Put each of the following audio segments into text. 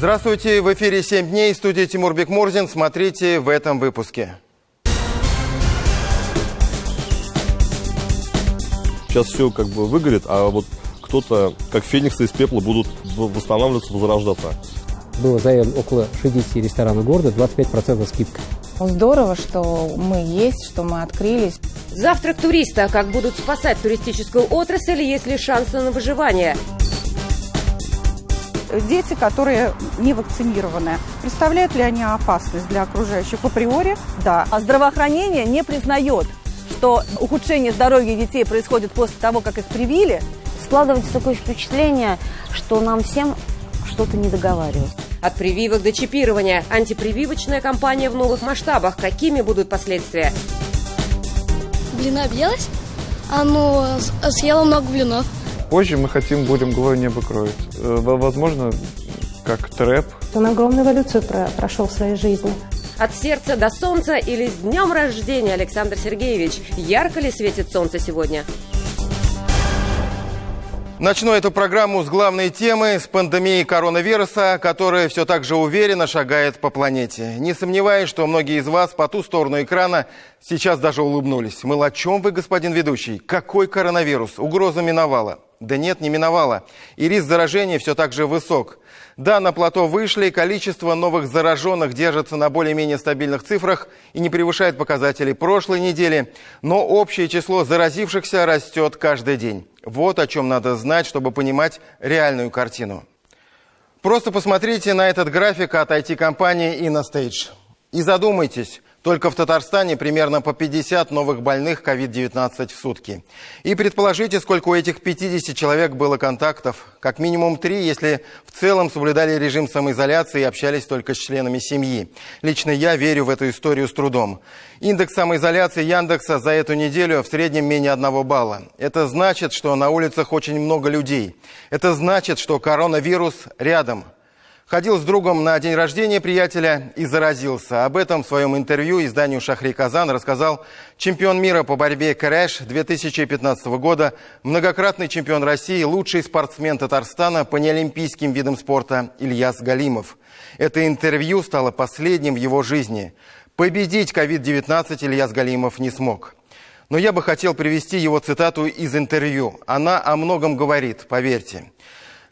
Здравствуйте, в эфире «7 дней», студия Тимур Бекмурзин. Смотрите в этом выпуске. Сейчас все выгорит, а вот кто-то, как фениксы из пепла, будут восстанавливаться, возрождаться. Было заявлено около 60 ресторанов города, 25% скидка. Здорово, что мы есть, что мы открылись. Завтрак туриста. Как будут спасать туристическую отрасль, есть ли шансы на выживание? Дети, которые не вакцинированы, представляют ли они опасность для окружающих? Априори, да. А здравоохранение не признает, что ухудшение здоровья детей происходит после того, как их привили. Складывается такое впечатление, что нам всем что-то не договаривают. От прививок до чипирования. Антипрививочная кампания в новых масштабах. Какими будут последствия? Блины объелась, съела много блинов. Позже мы будем «Глой небо кроет». Возможно, как трэп. Он огромную эволюцию прошел в своей жизни. От сердца до солнца или с днем рождения, Александр Сергеевич? Ярко ли светит солнце сегодня? Начну эту программу с главной темы, с пандемией коронавируса, которая все так же уверенно шагает по планете. Не сомневаюсь, что многие из вас по ту сторону экрана сейчас даже улыбнулись. Мол, о чем вы, господин ведущий? Какой коронавирус? Угроза миновала. Да нет, не миновала. И риск заражения все так же высок. Да, на плато вышли, количество новых зараженных держится на более-менее стабильных цифрах и не превышает показателей прошлой недели, но общее число заразившихся растет каждый день. Вот о чем надо знать, чтобы понимать реальную картину. Просто посмотрите на этот график от IT-компании InnoStage и задумайтесь. Только в Татарстане примерно по 50 новых больных COVID-19 в сутки. И предположите, сколько у этих 50 человек было контактов. Как минимум 3, если в целом соблюдали режим самоизоляции и общались только с членами семьи. Лично я верю в эту историю с трудом. Индекс самоизоляции Яндекса за эту неделю в среднем менее 1 балла. Это значит, что на улицах очень много людей. Это значит, что коронавирус рядом. Ходил с другом на день рождения приятеля и заразился. Об этом в своем интервью изданию «Шахри-Казан» рассказал чемпион мира по борьбе Крэш 2015 года, многократный чемпион России, лучший спортсмен Татарстана по неолимпийским видам спорта Ильяс Галимов. Это интервью стало последним в его жизни. Победить COVID-19 Ильяс Галимов не смог. Но я бы хотел привести его цитату из интервью. Она о многом говорит, поверьте.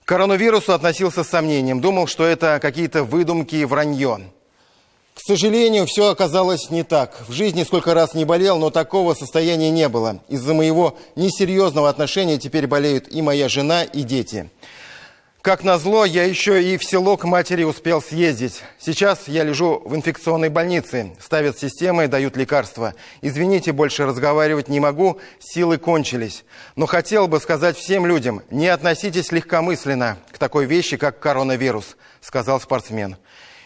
К коронавирусу относился с сомнением, думал, что это какие-то выдумки и вранье. К сожалению, все оказалось не так. В жизни сколько раз не болел, но такого состояния не было. Из-за моего несерьезного отношения теперь болеют и моя жена, и дети. Как назло, я еще и в село к матери успел съездить. Сейчас я лежу в инфекционной больнице. Ставят системы, дают лекарства. Извините, больше разговаривать не могу, силы кончились. Но хотел бы сказать всем людям, не относитесь легкомысленно к такой вещи, как коронавирус, сказал спортсмен.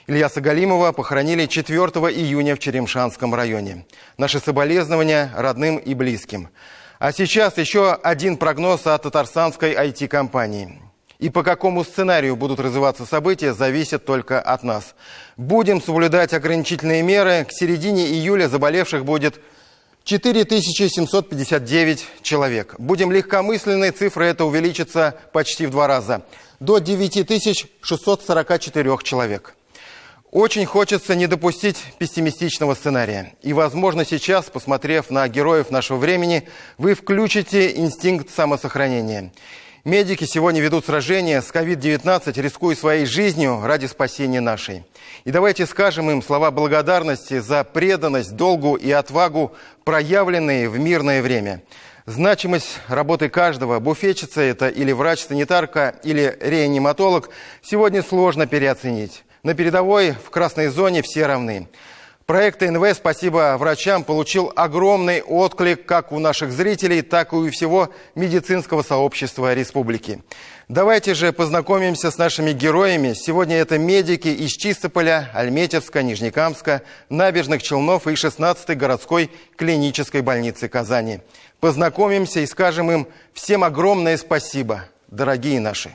Ильяса Галимова похоронили 4 июня в Черемшанском районе. Наши соболезнования родным и близким. А сейчас еще один прогноз от татарстанской IT-компании. И по какому сценарию будут развиваться события, зависит только от нас. Будем соблюдать ограничительные меры. К середине июля заболевших будет 4759 человек. Будем легкомысленны, цифра эта увеличится почти в 2 раза. До 9644 человек. Очень хочется не допустить пессимистичного сценария. И, возможно, сейчас, посмотрев на героев нашего времени, вы включите инстинкт самосохранения. Медики сегодня ведут сражение с COVID-19, рискуя своей жизнью ради спасения нашей. И давайте скажем им слова благодарности за преданность, долгу и отвагу, проявленные в мирное время. Значимость работы каждого, буфетчица это или врач-санитарка, или реаниматолог, сегодня сложно переоценить. На передовой, в красной зоне все равны. Проект НВ «Спасибо врачам» получил огромный отклик как у наших зрителей, так и у всего медицинского сообщества республики. Давайте же познакомимся с нашими героями. Сегодня это медики из Чистополя, Альметьевска, Нижнекамска, Набережных Челнов и 16-й городской клинической больницы Казани. Познакомимся и скажем им всем огромное спасибо, дорогие наши.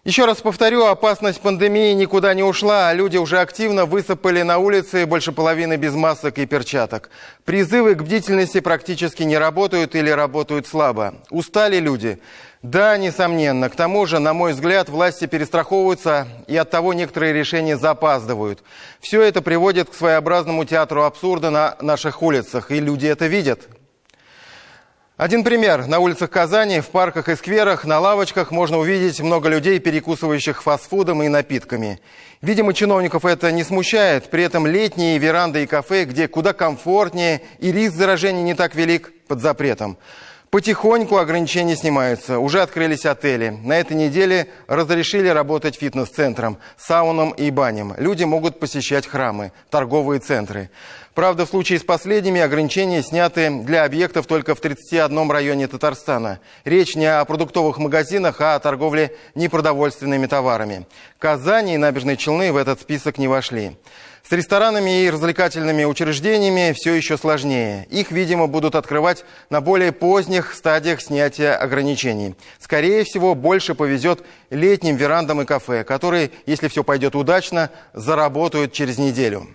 Еще раз повторю, опасность пандемии никуда не ушла, а люди уже активно высыпали на улицы, больше половины без масок и перчаток. Призывы к бдительности практически не работают или работают слабо. Устали люди? Да, несомненно. К тому же, на мой взгляд, власти перестраховываются, и оттого некоторые решения запаздывают. Все это приводит к своеобразному театру абсурда на наших улицах, и люди это видят. Один пример. На улицах Казани, в парках и скверах, на лавочках можно увидеть много людей, перекусывающих фастфудом и напитками. Видимо, чиновников это не смущает. При этом летние веранды и кафе, где куда комфортнее и риск заражения не так велик, под запретом. Потихоньку ограничения снимаются. Уже открылись отели. На этой неделе разрешили работать фитнес-центрам, саунам и баням. Люди могут посещать храмы, торговые центры. Правда, в случае с последними ограничения сняты для объектов только в 31 районе Татарстана. Речь не о продуктовых магазинах, а о торговле непродовольственными товарами. Казань и Набережные Челны в этот список не вошли. С ресторанами и развлекательными учреждениями все еще сложнее. Их, видимо, будут открывать на более поздних стадиях снятия ограничений. Скорее всего, больше повезет летним верандам и кафе, которые, если все пойдет удачно, заработают через неделю.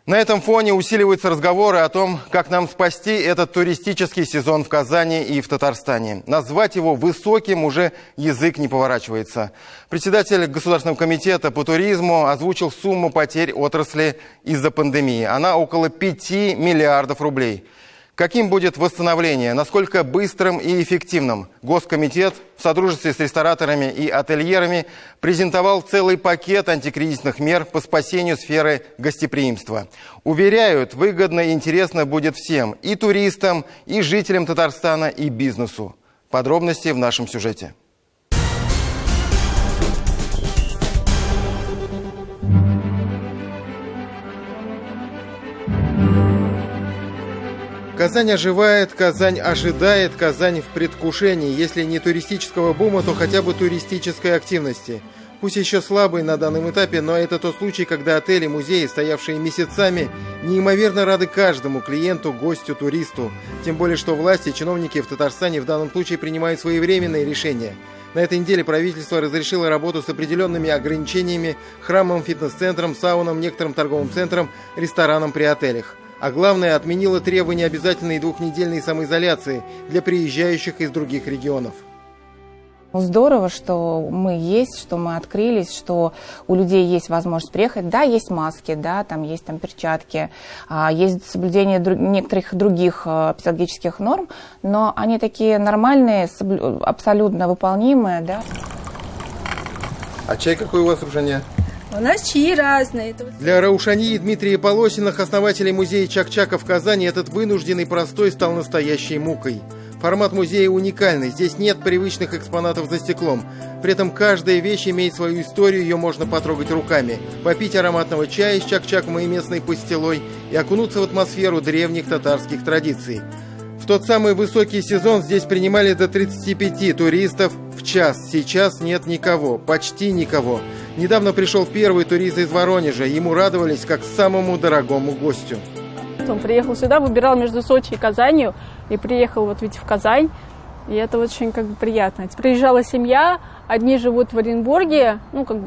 На этом фоне усиливаются разговоры о том, как нам спасти этот туристический сезон в Казани и в Татарстане. Назвать его высоким уже язык не поворачивается. Председатель Государственного комитета по туризму озвучил сумму потерь отрасли из-за пандемии. Она около 5 миллиардов рублей. Каким будет восстановление, насколько быстрым и эффективным? Госкомитет в содружестве с рестораторами и ательерами презентовал целый пакет антикризисных мер по спасению сферы гостеприимства. Уверяют, выгодно и интересно будет всем, и туристам, и жителям Татарстана, и бизнесу. Подробности в нашем сюжете. Казань оживает, Казань ожидает, Казань в предвкушении. Если не туристического бума, то хотя бы туристической активности. Пусть еще слабый на данном этапе, но это тот случай, когда отели, музеи, стоявшие месяцами, неимоверно рады каждому клиенту, гостю, туристу. Тем более, что власти, чиновники в Татарстане в данном случае принимают своевременные решения. На этой неделе правительство разрешило работу с определенными ограничениями храмам, фитнес-центрам, саунам, некоторым торговым центрам, ресторанам при отелях. А главное, отменила требования обязательной двухнедельной самоизоляции для приезжающих из других регионов. Здорово, что мы есть, что мы открылись, что у людей есть возможность приехать. Да, есть маски, да, там есть перчатки, есть соблюдение некоторых других педагогических норм, но они такие нормальные, абсолютно выполнимые, да. А чай какой у вас, Рушания? У нас чаи разные. Для Раушани и Дмитрия Полосиных, основателей музея Чак-Чака в Казани, этот вынужденный простой стал настоящей мукой. Формат музея уникальный, здесь нет привычных экспонатов за стеклом. При этом каждая вещь имеет свою историю, ее можно потрогать руками, попить ароматного чая с чак-чаком и местной пастилой и окунуться в атмосферу древних татарских традиций. В тот самый высокий сезон здесь принимали до 35 туристов в час. Сейчас нет никого, почти никого. Недавно пришел первый турист из Воронежа. Ему радовались как самому дорогому гостю. Он приехал сюда, выбирал между Сочи и Казанью. И приехал вот ведь в Казань. И это очень приятно. Приезжала семья, одни живут в Оренбурге,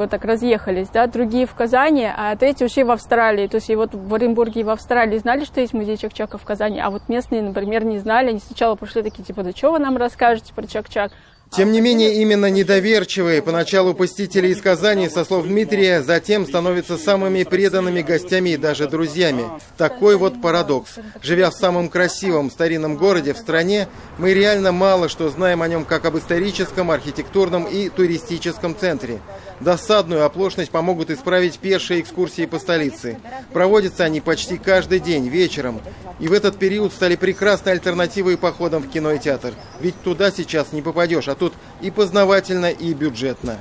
так разъехались, да, другие в Казани, а третьи ушли в Австралии. То есть и вот в Оренбурге и в Австралии знали, что есть музей Чак-Чака в Казани, а вот местные, например, не знали. Они сначала пришли такие, да что вы нам расскажете про Чак-Чак? Тем не менее, именно недоверчивые поначалу посетители из Казани, со слов Дмитрия, затем становятся самыми преданными гостями и даже друзьями. Такой вот парадокс. Живя в самом красивом старинном городе в стране, мы реально мало что знаем о нем как об историческом, архитектурном и туристическом центре. Досадную оплошность помогут исправить пешие экскурсии по столице. Проводятся они почти каждый день, вечером. И в этот период стали прекрасной альтернативой походам в кино и театр. Ведь туда сейчас не попадешь, а тут и познавательно, и бюджетно.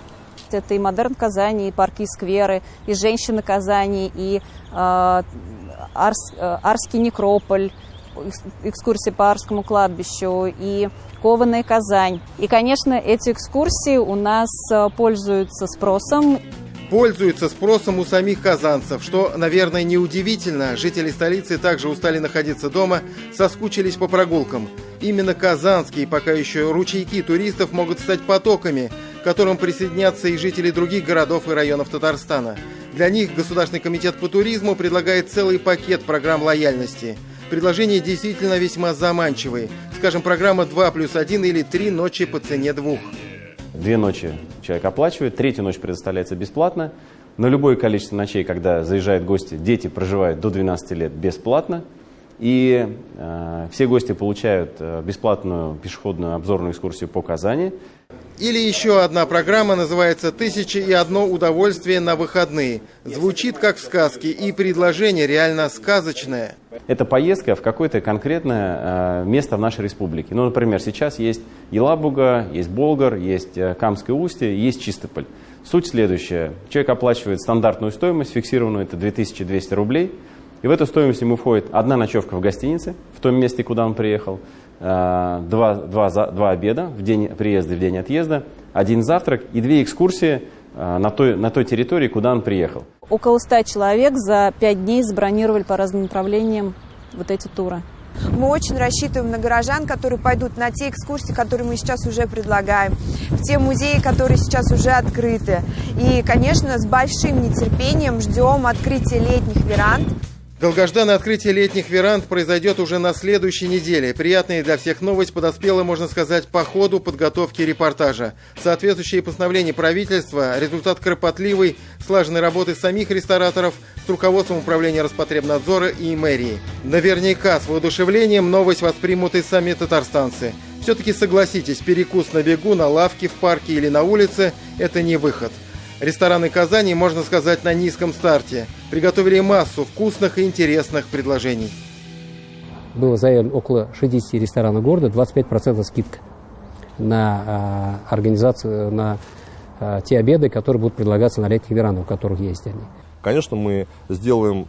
Это и модерн Казани, и парки, и скверы, и женщины Казани, и Арский некрополь, экскурсии по Арскому кладбищу, и кованая Казань. И, конечно, эти экскурсии у нас пользуются спросом. Пользуются спросом у самих казанцев, что, наверное, неудивительно. Жители столицы также устали находиться дома, соскучились по прогулкам. Именно казанские, пока еще ручейки туристов могут стать потоками, которым присоединятся и жители других городов и районов Татарстана. Для них Государственный комитет по туризму предлагает целый пакет программ лояльности. Предложения действительно весьма заманчивые. Скажем, программа 2+1 или 3 ночи по цене 2. 2 ночи человек оплачивает, 3-я ночь предоставляется бесплатно. На любое количество ночей, когда заезжают гости, дети проживают до 12 лет бесплатно. И все гости получают бесплатную пешеходную обзорную экскурсию по Казани. Или еще одна программа называется «1001 удовольствие на выходные». Звучит как в сказке, и предложение реально сказочное. Это поездка в какое-то конкретное место в нашей республике. Ну, например, сейчас есть Елабуга, есть Болгар, есть Камское устье, есть Чистополь. Суть следующая. Человек оплачивает стандартную стоимость, фиксированную, это 2200 рублей. И в эту стоимость ему входит 1 ночевка в гостинице, в том месте, куда он приехал, 2 обеда в день приезда и в день отъезда, 1 завтрак и 2 экскурсии на той территории, куда он приехал. Около 100 человек за 5 дней забронировали по разным направлениям вот эти туры. Мы очень рассчитываем на горожан, которые пойдут на те экскурсии, которые мы сейчас уже предлагаем, в те музеи, которые сейчас уже открыты. И, конечно, с большим нетерпением ждем открытия летних веранд. Долгожданное открытие летних веранд произойдет уже на следующей неделе. Приятная для всех новость подоспела, можно сказать, по ходу подготовки репортажа. Соответствующие постановления правительства – результат кропотливой, слаженной работы самих рестораторов с руководством управления Роспотребнадзора и мэрии. Наверняка с воодушевлением новость воспримут и сами татарстанцы. Все-таки согласитесь, перекус на бегу, на лавке, в парке или на улице – это не выход. Рестораны Казани, можно сказать, на низком старте. Приготовили массу вкусных и интересных предложений. Было заявлено около 60 ресторанов города, 25% скидка на организацию, на те обеды, которые будут предлагаться на летних верандах, у которых есть они. Конечно, мы сделаем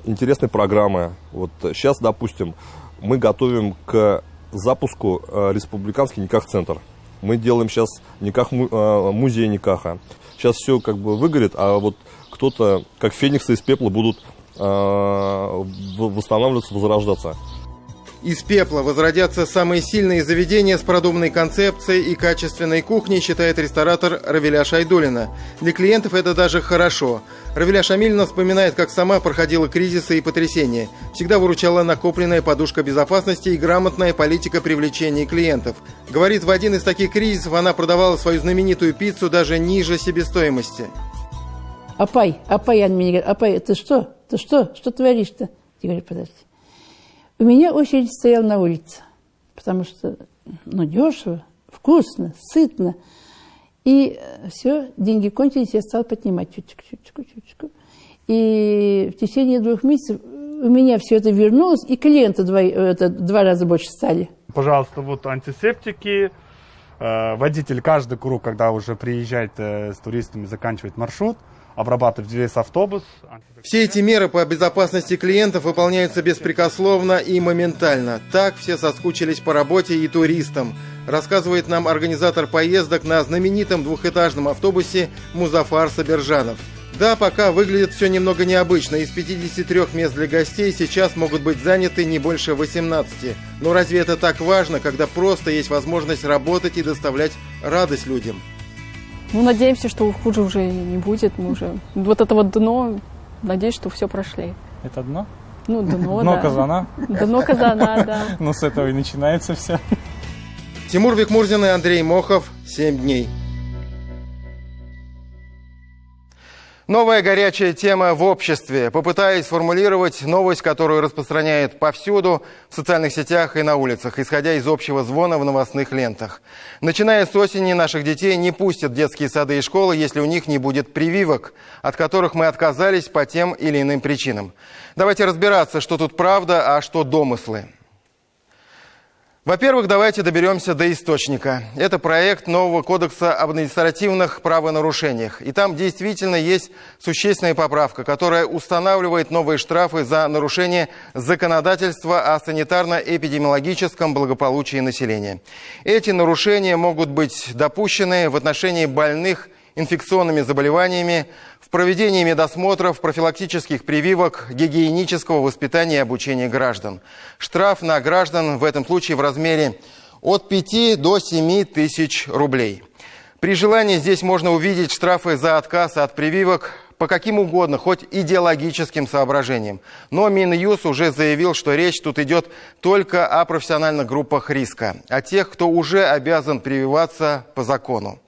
интересные программы. Вот сейчас, допустим, мы готовим к запуску республиканский никах-центр. Мы делаем сейчас музей никаха. Сейчас все как бы выгорит, а вот кто-то, как фениксы из пепла, будут восстанавливаться, возрождаться. Из пепла возродятся самые сильные заведения с продуманной концепцией и качественной кухней, считает ресторатор Равиля Шайдуллина. Для клиентов это даже хорошо. Равиля Шамильевна вспоминает, как сама проходила кризисы и потрясения. Всегда выручала накопленная подушка безопасности и грамотная политика привлечения клиентов. Говорит, в один из таких кризисов она продавала свою знаменитую пиццу даже ниже себестоимости. Апай, он мне говорит, Апай, ты что творишь-то? Я говорю, подожди. У меня очередь стояла на улице, потому что, дешево, вкусно, сытно. И все, деньги кончились, я стала поднимать чуточку. И в течение 2 месяцев у меня все это вернулось, и клиенты 2 раза больше стали. Пожалуйста, вот антисептики. Водитель каждый круг, когда уже приезжает с туристами, заканчивает маршрут, обрабатывать весь автобус. Все эти меры по безопасности клиентов выполняются беспрекословно и моментально. Так все соскучились по работе и туристам, рассказывает нам организатор поездок на знаменитом 2-этажном автобусе Музафар Сабиржанов. Да, пока выглядит все немного необычно. Из 53 мест для гостей сейчас могут быть заняты не больше 18. Но разве это так важно, когда просто есть возможность работать и доставлять радость людям? Надеемся, что хуже уже не будет. Мы уже вот это вот дно, надеюсь, что все прошли. Это дно? Дно, дно да. Казана? Дно Казана, да. С этого и начинается все. Тимур Бекмурзин и Андрей Мохов. 7 дней. Новая горячая тема в обществе. Попытаюсь сформулировать новость, которую распространяют повсюду, в социальных сетях и на улицах, исходя из общего звона в новостных лентах. Начиная с осени наших детей не пустят в детские сады и школы, если у них не будет прививок, от которых мы отказались по тем или иным причинам. Давайте разбираться, что тут правда, а что домыслы. Во-первых, давайте доберемся до источника. Это проект нового кодекса об административных правонарушениях. И там действительно есть существенная поправка, которая устанавливает новые штрафы за нарушение законодательства о санитарно-эпидемиологическом благополучии населения. Эти нарушения могут быть допущены в отношении больных инфекционными заболеваниями, в проведении медосмотров, профилактических прививок, гигиенического воспитания и обучения граждан. Штраф на граждан в этом случае в размере от 5 до 7 тысяч рублей. При желании здесь можно увидеть штрафы за отказ от прививок по каким угодно, хоть идеологическим соображениям. Но Минюст уже заявил, что речь тут идет только о профессиональных группах риска, о тех, кто уже обязан прививаться по закону.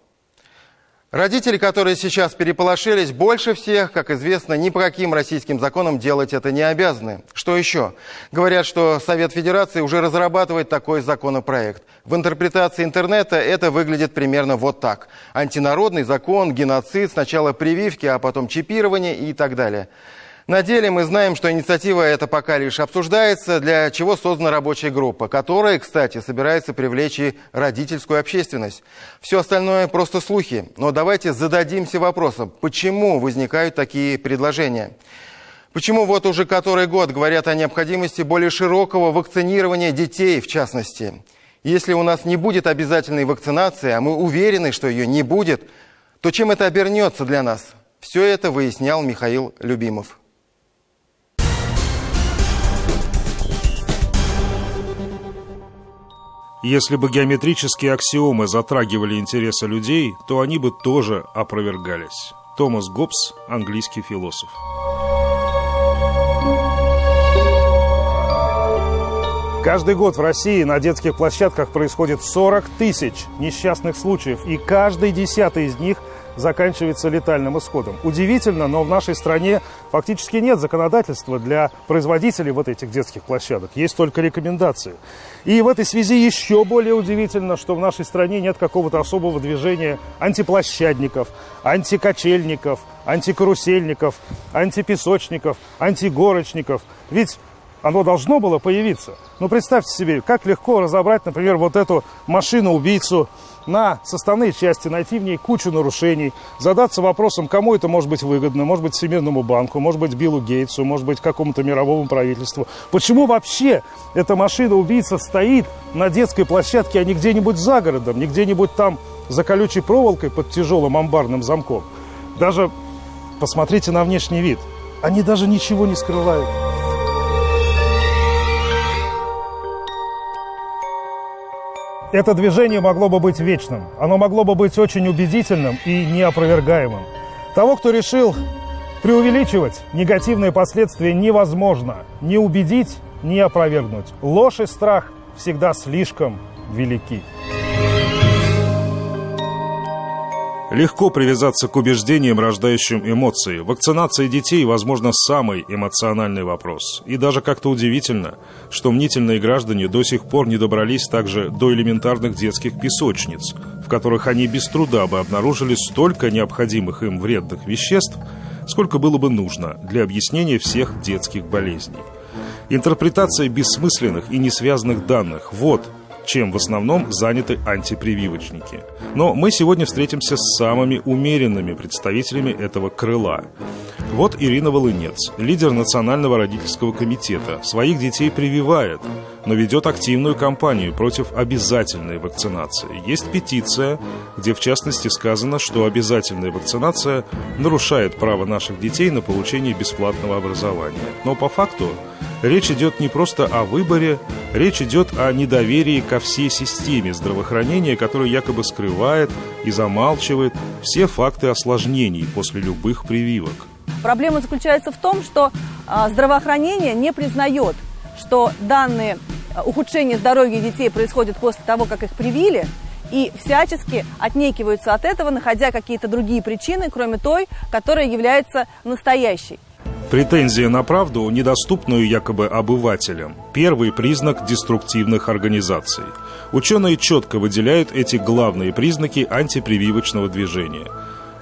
Родители, которые сейчас переполошились, больше всех, как известно, ни по каким российским законам делать это не обязаны. Что еще? Говорят, что Совет Федерации уже разрабатывает такой законопроект. В интерпретации интернета это выглядит примерно вот так. Антинародный закон, геноцид, сначала прививки, а потом чипирование и так далее. На деле мы знаем, что инициатива эта пока лишь обсуждается, для чего создана рабочая группа, которая, кстати, собирается привлечь и родительскую общественность. Все остальное просто слухи. Но давайте зададимся вопросом, почему возникают такие предложения? Почему вот уже который год говорят о необходимости более широкого вакцинирования детей, в частности? Если у нас не будет обязательной вакцинации, а мы уверены, что ее не будет, то чем это обернется для нас? Все это выяснял Михаил Любимов. Если бы геометрические аксиомы затрагивали интересы людей, то они бы тоже опровергались. Томас Гоббс, английский философ. Каждый год в России на детских площадках происходит 40 тысяч несчастных случаев, и каждый 10-й из них заканчивается летальным исходом. Удивительно, но в нашей стране фактически нет законодательства для производителей вот этих детских площадок. Есть только рекомендации. И в этой связи еще более удивительно, что в нашей стране нет какого-то особого движения антиплощадников, антикачельников, антикарусельников, антипесочников, антигорочников. Ведь оно должно было появиться. Но представьте себе, как легко разобрать, например, вот эту машину-убийцу на составные части, найти в ней кучу нарушений, задаться вопросом, кому это может быть выгодно, может быть, Всемирному банку, может быть, Биллу Гейтсу, может быть, какому-то мировому правительству. Почему вообще эта машина-убийца стоит на детской площадке, а не где-нибудь за городом, не где-нибудь там за колючей проволокой под тяжелым амбарным замком? Даже посмотрите на внешний вид. Они даже ничего не скрывают. Это движение могло бы быть вечным. Оно могло бы быть очень убедительным и неопровергаемым. Того, кто решил преувеличивать негативные последствия, невозможно ни убедить, ни опровергнуть. Ложь и страх всегда слишком велики. Легко привязаться к убеждениям, рождающим эмоции. Вакцинация детей, возможно, самый эмоциональный вопрос. И даже как-то удивительно, что мнительные граждане до сих пор не добрались также до элементарных детских песочниц, в которых они без труда бы обнаружили столько необходимых им вредных веществ, сколько было бы нужно для объяснения всех детских болезней. Интерпретация бессмысленных и несвязанных данных – вот чем в основном заняты антипрививочники. Но мы сегодня встретимся с самыми умеренными представителями этого крыла. Вот Ирина Волынец, лидер Национального родительского комитета, своих детей прививает, но ведет активную кампанию против обязательной вакцинации. Есть петиция, где в частности сказано, что обязательная вакцинация нарушает право наших детей на получение бесплатного образования. Но по факту речь идет не просто о выборе, речь идет о недоверии ко всей системе здравоохранения, которая якобы скрывает и замалчивает все факты осложнений после любых прививок. Проблема заключается в том, что здравоохранение не признает, что данные ухудшения здоровья детей происходят после того, как их привили, и всячески отнекиваются от этого, находя какие-то другие причины, кроме той, которая является настоящей. Претензия на правду, недоступную якобы обывателям, первый признак деструктивных организаций. Ученые четко выделяют эти главные признаки антипрививочного движения.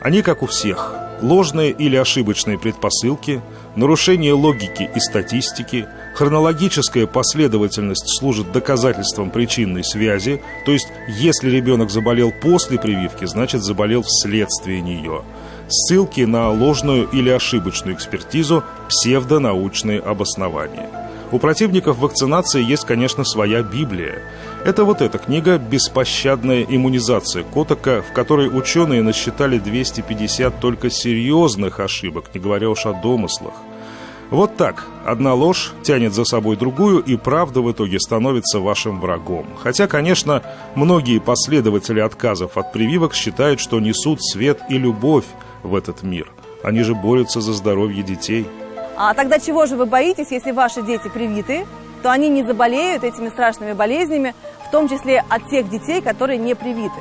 Они, как у всех, ложные или ошибочные предпосылки, нарушение логики и статистики, хронологическая последовательность служит доказательством причинной связи, то есть если ребенок заболел после прививки, значит заболел вследствие нее. Ссылки на ложную или ошибочную экспертизу, псевдонаучные обоснования. У противников вакцинации есть, конечно, своя Библия. Это вот эта книга «Беспощадная иммунизация» Коттека, в которой ученые насчитали 250 только серьезных ошибок, не говоря уж о домыслах. Вот так. Одна ложь тянет за собой другую, и правда в итоге становится вашим врагом. Хотя, конечно, многие последователи отказов от прививок считают, что несут свет и любовь в этот мир. Они же борются за здоровье детей. А тогда чего же вы боитесь, если ваши дети привиты, то они не заболеют этими страшными болезнями, в том числе от тех детей, которые не привиты?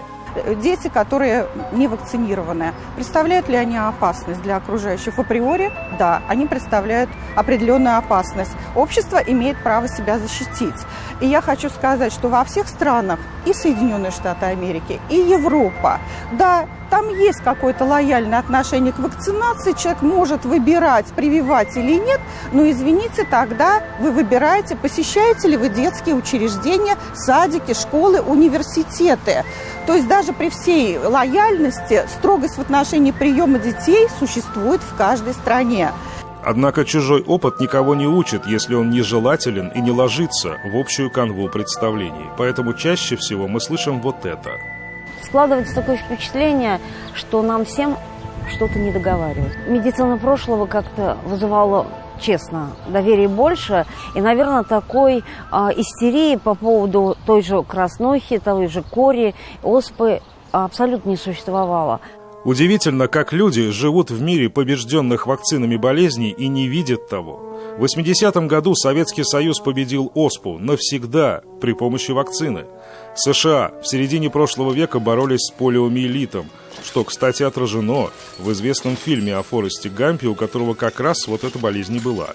Дети, которые не вакцинированы, представляют ли они опасность для окружающих? Априори, да, они представляют определенную опасность. Общество имеет право себя защитить. И я хочу сказать, что во всех странах, и Соединенные Штаты Америки, и Европа, да, там есть какое-то лояльное отношение к вакцинации, человек может выбирать, прививать или нет, но, извините, тогда вы выбираете, посещаете ли вы детские учреждения, садики, школы, университеты. То есть даже при всей лояльности строгость в отношении приема детей существует в каждой стране. Однако чужой опыт никого не учит, если он нежелателен и не ложится в общую канву представлений. Поэтому чаще всего мы слышим вот это. Складывается такое впечатление, что нам всем что-то не договаривают. Медицина прошлого как-то вызывала, честно, доверие больше. И, наверное, такой истерии по поводу той же краснухи, той же кори, оспы абсолютно не существовало. Удивительно, как люди живут в мире побежденных вакцинами болезней и не видят того. В 80-м году Советский Союз победил оспу навсегда при помощи вакцины. США в середине прошлого века боролись с полиомиелитом, что, кстати, отражено в известном фильме о Форесте Гампе, у которого как раз вот эта болезнь и была.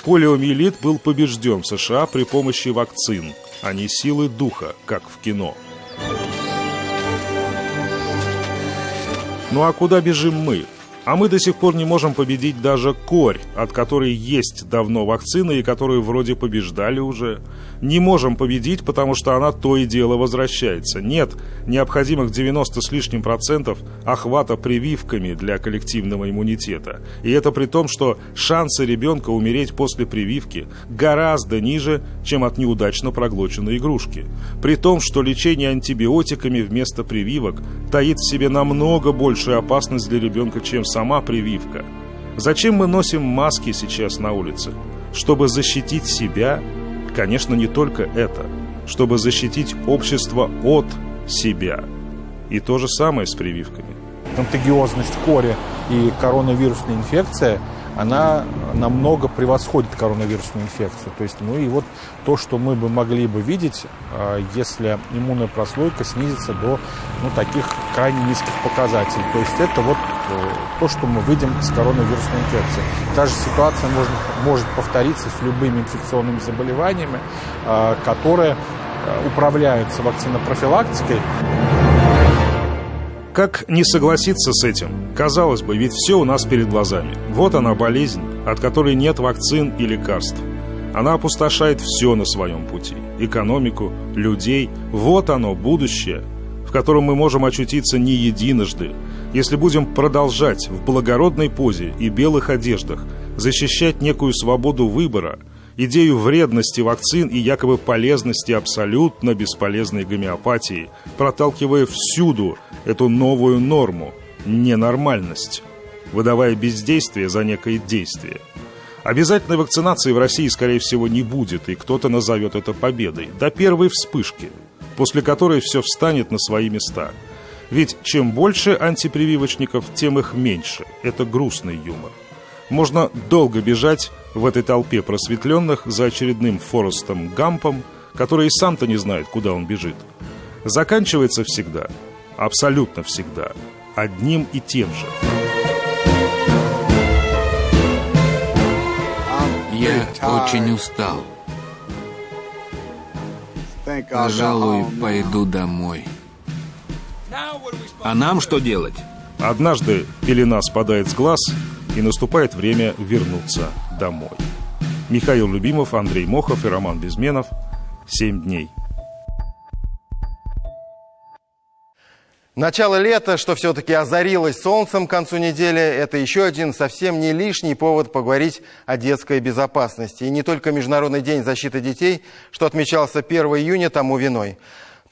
Полиомиелит был побежден в США при помощи вакцин, а не силы духа, как в кино. Ну а куда бежим мы? А мы до сих пор не можем победить даже корь, от которой есть давно вакцины и которую вроде побеждали уже. Не можем победить, потому что она то и дело возвращается. Нет необходимых 90 с лишним процентов охвата прививками для коллективного иммунитета. И это при том, что шансы ребенка умереть после прививки гораздо ниже, чем от неудачно проглоченной игрушки. При том, что лечение антибиотиками вместо прививок таит в себе намного большую опасность для ребенка, чем сама прививка. Зачем мы носим маски сейчас на улице? Чтобы защитить себя? Конечно, не только это. Чтобы защитить общество от себя. И то же самое с прививками. Контагиозность кори и коронавирусная инфекция, она намного превосходит коронавирусную инфекцию. То есть, ну и вот то, что мы бы могли бы видеть, если иммунная прослойка снизится до таких крайне низких показателей. То есть это вот то, что мы видим с коронавирусной инфекцией. Та же ситуация может повториться с любыми инфекционными заболеваниями, которые управляются вакцинопрофилактикой. Как не согласиться с этим? Казалось бы, ведь все у нас перед глазами. Вот она болезнь, от которой нет вакцин и лекарств. Она опустошает все на своем пути. Экономику, людей. Вот оно, будущее, в котором мы можем очутиться не единожды, если будем продолжать в благородной позе и белых одеждах защищать некую свободу выбора, идею вредности вакцин и якобы полезности абсолютно бесполезной гомеопатии, проталкивая всюду эту новую норму – ненормальность, выдавая бездействие за некое действие. Обязательной вакцинации в России, скорее всего, не будет, и кто-то назовет это победой, до первой вспышки, после которой все встанет на свои места. Ведь чем больше антипрививочников, тем их меньше. Это грустный юмор. Можно долго бежать в этой толпе просветленных за очередным Форестом Гампом, который и сам-то не знает, куда он бежит. Заканчивается всегда, абсолютно всегда, одним и тем же. Я очень устал. Пожалуй, пойду домой. А нам что делать? Однажды пелена спадает с глаз, и наступает время вернуться домой. Михаил Любимов, Андрей Мохов и Роман Безменов. 7 дней. Начало лета, что все-таки озарилось солнцем к концу недели, это еще один совсем не лишний повод поговорить о детской безопасности. И не только Международный день защиты детей, что отмечался 1 июня, тому виной.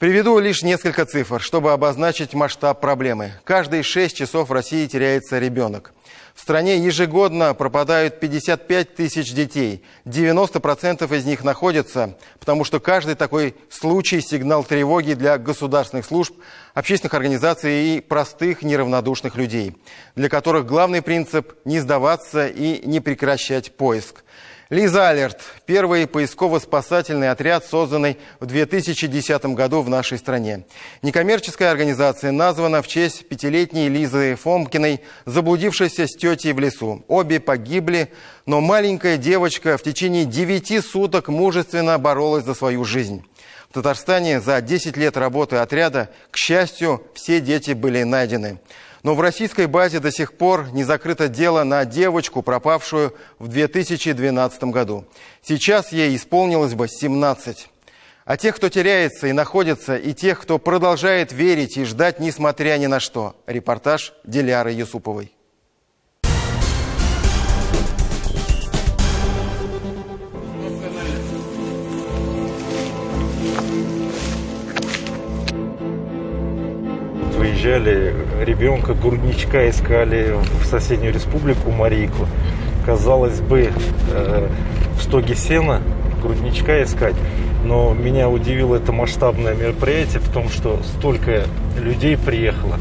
Приведу лишь несколько цифр, чтобы обозначить масштаб проблемы. Каждые 6 часов в России теряется ребенок. В стране ежегодно пропадают 55 тысяч детей. 90% из них находятся, потому что каждый такой случай – сигнал тревоги для государственных служб, общественных организаций и простых неравнодушных людей, для которых главный принцип – не сдаваться и не прекращать поиск. Лиза Алерт – первый поисково-спасательный отряд, созданный в 2010 году в нашей стране. Некоммерческая организация названа в честь 5-летней Лизы Фомкиной, заблудившейся с тетей в лесу. Обе погибли, но маленькая девочка в течение 9 суток мужественно боролась за свою жизнь. В Татарстане за 10 лет работы отряда, к счастью, все дети были найдены. Но в российской базе до сих пор не закрыто дело на девочку, пропавшую в 2012 году. Сейчас ей исполнилось бы 17. А тех, кто теряется и находится, и тех, кто продолжает верить и ждать, несмотря ни на что. Репортаж Диляры Юсуповой. Выезжали, ребенка, грудничка искали в соседнюю республику Марийку. Казалось бы, в стоге сена грудничка искать. Но меня удивило это масштабное мероприятие в том, что столько людей приехало.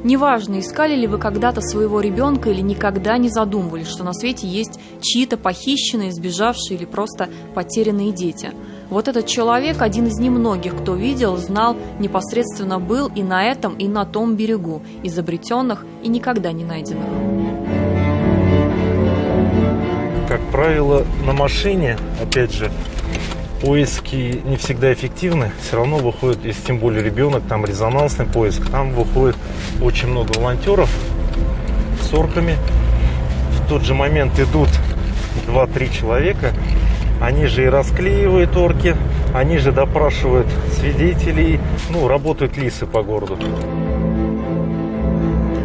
Неважно, искали ли вы когда-то своего ребенка или никогда не задумывались, что на свете есть чьи-то похищенные, сбежавшие или просто потерянные дети. Вот этот человек, один из немногих, кто видел, знал, непосредственно был и на этом, и на том берегу, изобретенных и никогда не найденных. Как правило, на машине, опять же, поиски не всегда эффективны. Все равно выходит, если тем более ребенок, там резонансный поиск, там выходит очень много волонтеров с орками. В тот же момент идут 2-3 человека. Они же и расклеивают орки, они же допрашивают свидетелей, работают лисы по городу.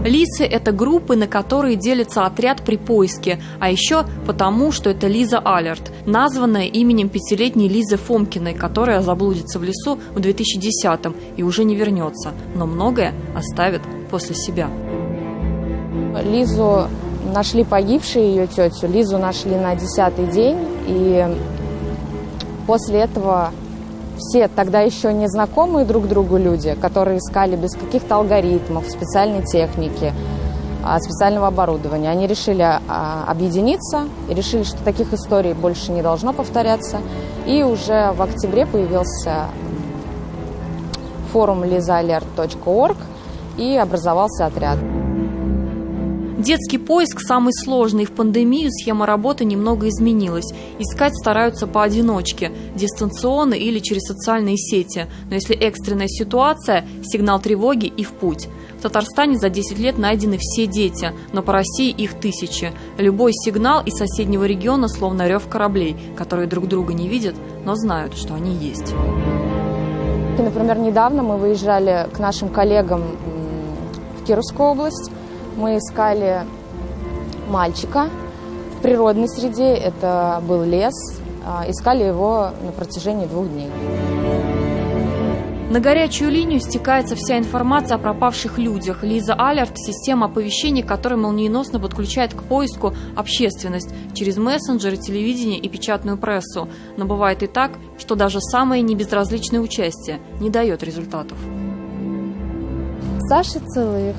Лисы – это группы, на которые делится отряд при поиске, а еще потому, что это Лиза Алерт, названная именем 5-летней Лизы Фомкиной, которая заблудится в лесу в 2010-м и уже не вернется, но многое оставит после себя. Лизу нашли погибшей, ее тетю. Лизу нашли на 10-й день, и после этого все тогда еще незнакомые друг другу люди, которые искали без каких-то алгоритмов, специальной техники, специального оборудования, они решили объединиться и решили, что таких историй больше не должно повторяться. И уже в октябре появился форум lizaalert.org и образовался отряд. Детский поиск самый сложный. В пандемию схема работы немного изменилась. Искать стараются поодиночке, дистанционно или через социальные сети. Но если экстренная ситуация, сигнал тревоги и в путь. В Татарстане за 10 лет найдены все дети, но по России их тысячи. Любой сигнал из соседнего региона словно рев кораблей, которые друг друга не видят, но знают, что они есть. Например, недавно мы выезжали к нашим коллегам в Кировскую область. Мы искали мальчика в природной среде, это был лес, искали его на протяжении 2 дней. На горячую линию стекается вся информация о пропавших людях. Лиза Алерт – система оповещений, которая молниеносно подключает к поиску общественность через мессенджеры, телевидение и печатную прессу. Но бывает и так, что даже самое небезразличное участие не дает результатов. Саша Целых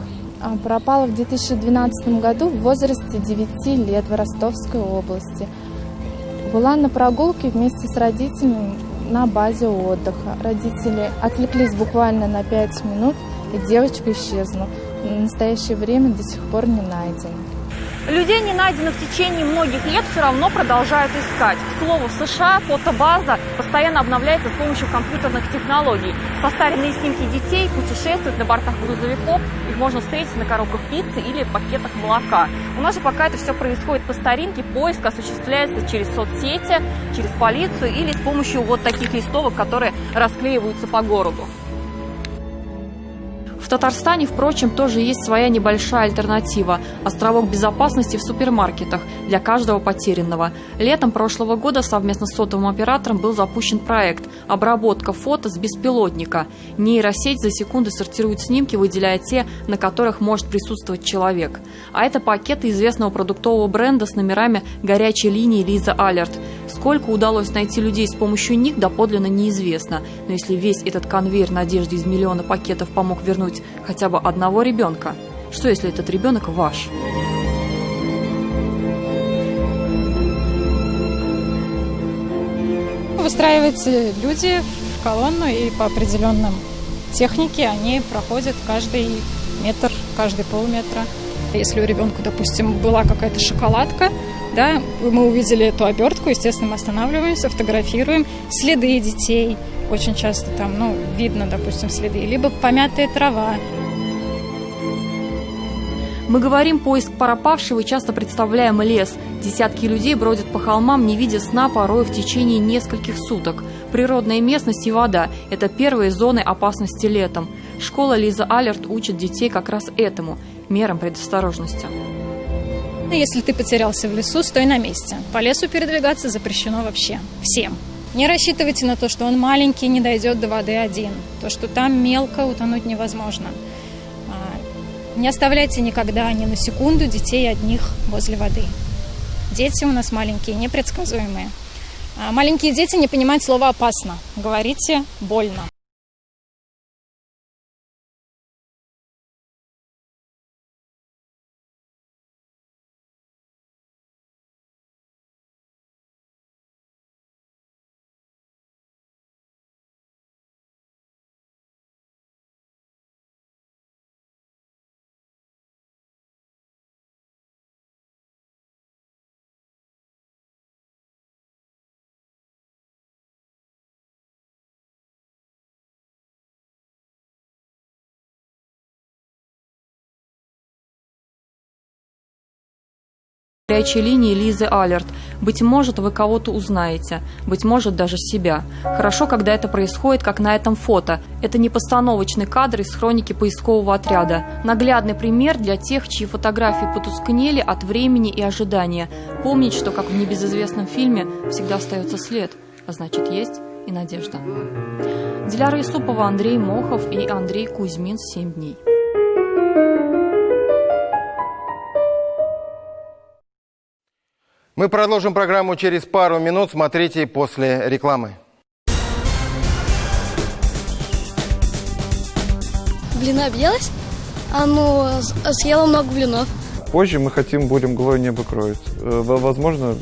пропала в 2012 году в возрасте 9 лет в Ростовской области. Была на прогулке вместе с родителями на базе отдыха. Родители отвлеклись буквально на 5 минут, и девочка исчезла. В настоящее время до сих пор не найдена. Людей не найдено в течение многих лет, все равно продолжают искать. К слову, в США фотобаза постоянно обновляется с помощью компьютерных технологий. Состаренные снимки детей путешествуют на бортах грузовиков, их можно встретить на коробках пиццы или пакетах молока. У нас же пока это все происходит по старинке, поиск осуществляется через соцсети, через полицию или с помощью вот таких листовок, которые расклеиваются по городу. В В Татарстане, впрочем, тоже есть своя небольшая альтернатива – островок безопасности в супермаркетах для каждого потерянного. Летом прошлого года совместно с сотовым оператором был запущен проект «Обработка фото с беспилотника». Нейросеть за секунды сортирует снимки, выделяя те, на которых может присутствовать человек. А это пакеты известного продуктового бренда с номерами горячей линии «Лиза Алерт». Сколько удалось найти людей с помощью них, доподлинно неизвестно. Но если весь этот конвейер надежды из миллиона пакетов помог вернуть хотя бы одного ребенка, что если этот ребенок ваш? Выстраиваются люди в колонну, и по определенным технике они проходят каждый метр, каждый полметра. Если у ребенка, допустим, была какая-то шоколадка, да, мы увидели эту обертку, естественно, мы останавливаемся, фотографируем следы детей. Очень часто там, видно, допустим, следы, либо помятая трава. Мы говорим «поиск пропавшего» и часто представляем лес. Десятки людей бродят по холмам, не видя сна, порой в течение нескольких суток. Природная местность и вода – это первые зоны опасности летом. Школа «Лиза Алерт» учит детей как раз этому – мерам предосторожности. Если ты потерялся в лесу, стой на месте. По лесу передвигаться запрещено вообще. Всем. Не рассчитывайте на то, что он маленький, не дойдет до воды один. То, что там мелко, утонуть невозможно. Не оставляйте никогда, ни на секунду детей одних возле воды. Дети у нас маленькие, непредсказуемые. Маленькие дети не понимают слова «опасно». Говорите «больно». Горячей линии Лизы Алерт. Быть может, вы кого-то узнаете, быть может, даже себя. Хорошо, когда это происходит, как на этом фото. Это не постановочный кадр из хроники поискового отряда. Наглядный пример для тех, чьи фотографии потускнели от времени и ожидания. Помнить, что, как в небезызвестном фильме, всегда остается след, а значит, есть и надежда. Диляра Исупова, Андрей Мохов и Андрей Кузьмин. 7 дней. Мы продолжим программу через пару минут. Смотрите после рекламы. Блины объелась? Съела много блинов. Позже мы будем «Глое небо кроет». Возможно,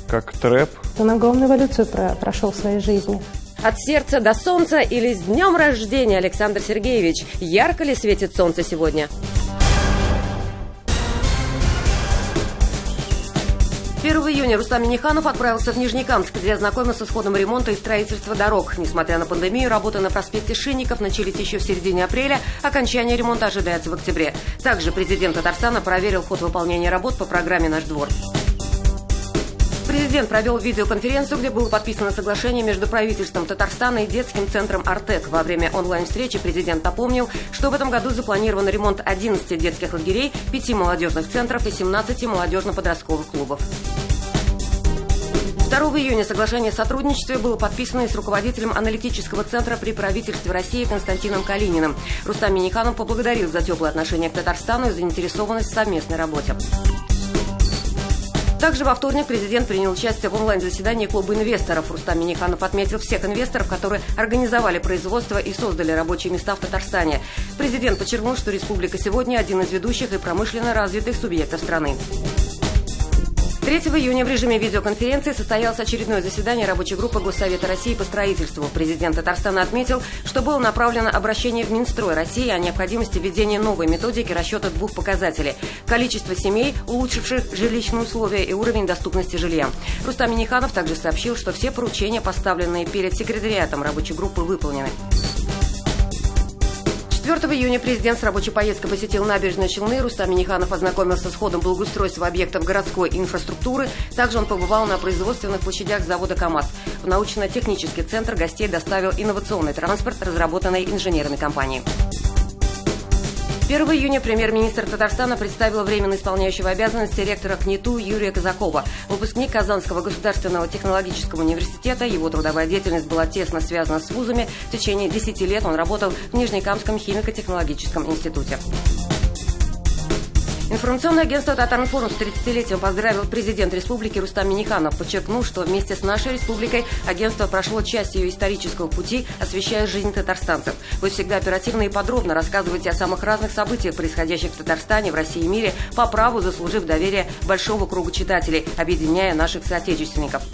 как трэп. Он огромную эволюцию прошел в своей жизни. От сердца до солнца или с днем рождения, Александр Сергеевич? Ярко ли светит солнце сегодня? 1 июня Рустам Минниханов отправился в Нижнекамск, где ознакомился с ходом ремонта и строительства дорог. Несмотря на пандемию, работы на проспекте Шинников начались еще в середине апреля, окончание ремонта ожидается в октябре. Также президент Татарстана проверил ход выполнения работ по программе «Наш двор». Президент провел видеоконференцию, где было подписано соглашение между правительством Татарстана и детским центром «Артек». Во время онлайн-встречи президент напомнил, что в этом году запланирован ремонт 11 детских лагерей, 5 молодежных центров и 17 молодежно-подростковых клубов. 2 июня соглашение о сотрудничестве было подписано и с руководителем аналитического центра при правительстве России Константином Калининым. Рустам Минниханов поблагодарил за теплое отношение к Татарстану и заинтересованность в совместной работе. Также во вторник президент принял участие в онлайн-заседании клуба инвесторов. Рустам Минниханов отметил всех инвесторов, которые организовали производство и создали рабочие места в Татарстане. Президент подчеркнул, что республика сегодня один из ведущих и промышленно развитых субъектов страны. 3 июня в режиме видеоконференции состоялось очередное заседание рабочей группы Госсовета России по строительству. Президент Татарстана отметил, что было направлено обращение в Минстрой России о необходимости введения новой методики расчета двух показателей – количество семей, улучшивших жилищные условия, и уровень доступности жилья. Рустам Минниханов также сообщил, что все поручения, поставленные перед секретариатом рабочей группы, выполнены. 4 июня президент с рабочей поездкой посетил набережные Челны. Рустам Минниханов ознакомился с ходом благоустройства объектов городской инфраструктуры. Также он побывал на производственных площадях завода КАМАЗ. В научно-технический центр гостей доставил инновационный транспорт, разработанный инженерами компании. 1 июня премьер-министр Татарстана представил временно исполняющего обязанности ректора КНИТУ Юрия Казакова. Выпускник Казанского государственного технологического университета, его трудовая деятельность была тесно связана с вузами. В течение 10 лет он работал в Нижнекамском химико-технологическом институте. Информационное агентство «Татаринформ» с 30-летием поздравил президент республики Рустам Минниханов, подчеркнув, что вместе с нашей республикой агентство прошло часть ее исторического пути, освещая жизнь татарстанцев. Вы всегда оперативно и подробно рассказываете о самых разных событиях, происходящих в Татарстане, в России и мире, по праву заслужив доверие большого круга читателей, объединяя наших соотечественников.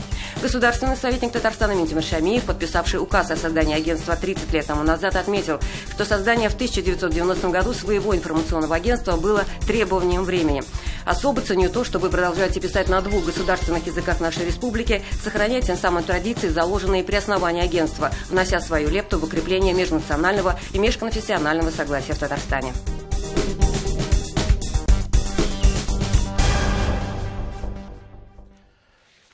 Государственный советник Татарстана Минтимир Шамиев, подписавший указ о создании агентства 30 лет тому назад, отметил, что создание в 1990 году своего информационного агентства было требованием времени. Особо ценю то, что вы продолжаете писать на 2 государственных языках нашей республики, сохраняя тем самым традиции, заложенные при основании агентства, внося свою лепту в укрепление межнационального и межконфессионального согласия в Татарстане.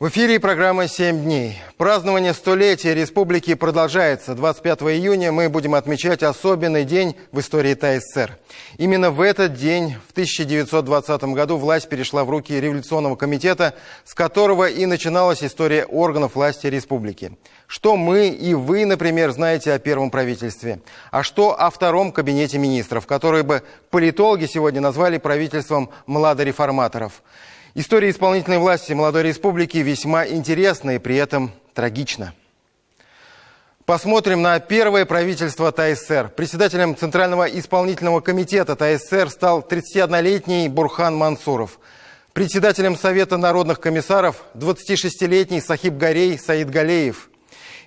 В эфире программа «7 дней». Празднование столетия республики продолжается. 25 июня мы будем отмечать особенный день в истории ТАССР. Именно в этот день, в 1920 году, власть перешла в руки Революционного комитета, с которого и начиналась история органов власти республики. Что мы и вы, например, знаете о первом правительстве? А что о втором кабинете министров, который бы политологи сегодня назвали правительством младореформаторов? История исполнительной власти молодой республики весьма интересна и при этом трагична. Посмотрим на первое правительство ТАССР. Председателем Центрального исполнительного комитета ТАССР стал 31-летний Бурхан Мансуров. Председателем Совета народных комиссаров 26-летний Сахибгарей Саидгалеев.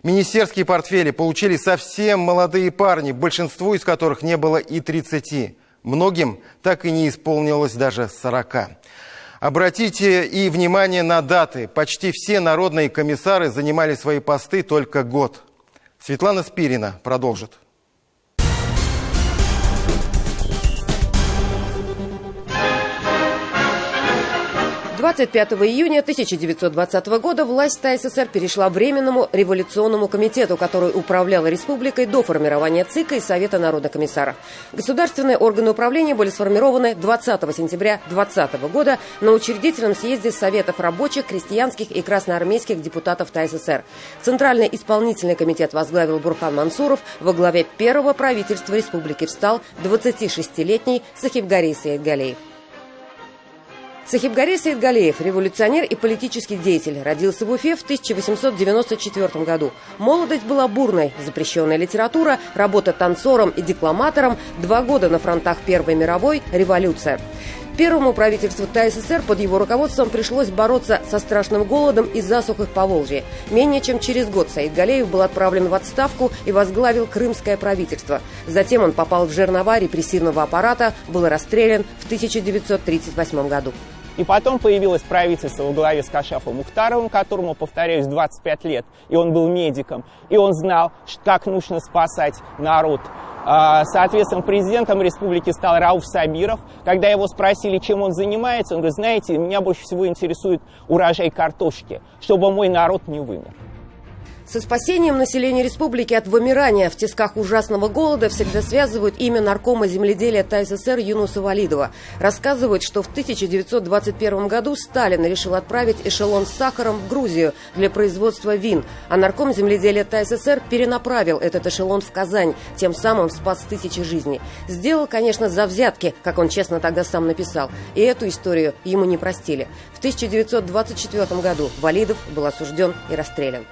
Министерские портфели получили совсем молодые парни, большинству из которых не было и 30. Многим так и не исполнилось даже 40. Обратите и внимание на даты. Почти все народные комиссары занимали свои посты только год. Светлана Спирина продолжит. 25 июня 1920 года власть ТАССР перешла Временному революционному комитету, который управлял республикой до формирования ЦИКа и Совета народных комиссаров. Государственные органы управления были сформированы 20 сентября 2020 года на учредительном съезде Советов рабочих, крестьянских и красноармейских депутатов ТАССР. Центральный исполнительный комитет возглавил Бурхан Мансуров, во главе первого правительства республики встал 26-летний Сахибгарей Саидгалеев. Сахибгарей Саидгалеев – революционер и политический деятель. Родился в Уфе в 1894 году. Молодость была бурной. Запрещенная литература, работа танцором и декламатором, 2 года на фронтах Первой мировой, революция. Первому правительству ТАССР под его руководством пришлось бороться со страшным голодом и засухой в Поволжье. Менее чем через год Саидгалеев был отправлен в отставку и возглавил крымское правительство. Затем он попал в жернова репрессивного аппарата, был расстрелян в 1938 году. И потом появилось правительство во главе с Кашафом Мухтаровым, которому, повторяюсь, 25 лет. И он был медиком, и он знал, как нужно спасать народ. Соответственно, президентом республики стал Рауф Сабиров. Когда его спросили, чем он занимается, он говорит: знаете, меня больше всего интересует урожай картошки, чтобы мой народ не вымер. Со спасением населения республики от вымирания в тисках ужасного голода всегда связывают имя наркома земледелия ТАССР Юнуса Валидова. Рассказывают, что в 1921 году Сталин решил отправить эшелон с сахаром в Грузию для производства вин, а нарком земледелия ТАССР перенаправил этот эшелон в Казань, тем самым спас тысячи жизней. Сделал, конечно, за взятки, как он честно тогда сам написал, и эту историю ему не простили. В 1924 году Валидов был осужден и расстрелян.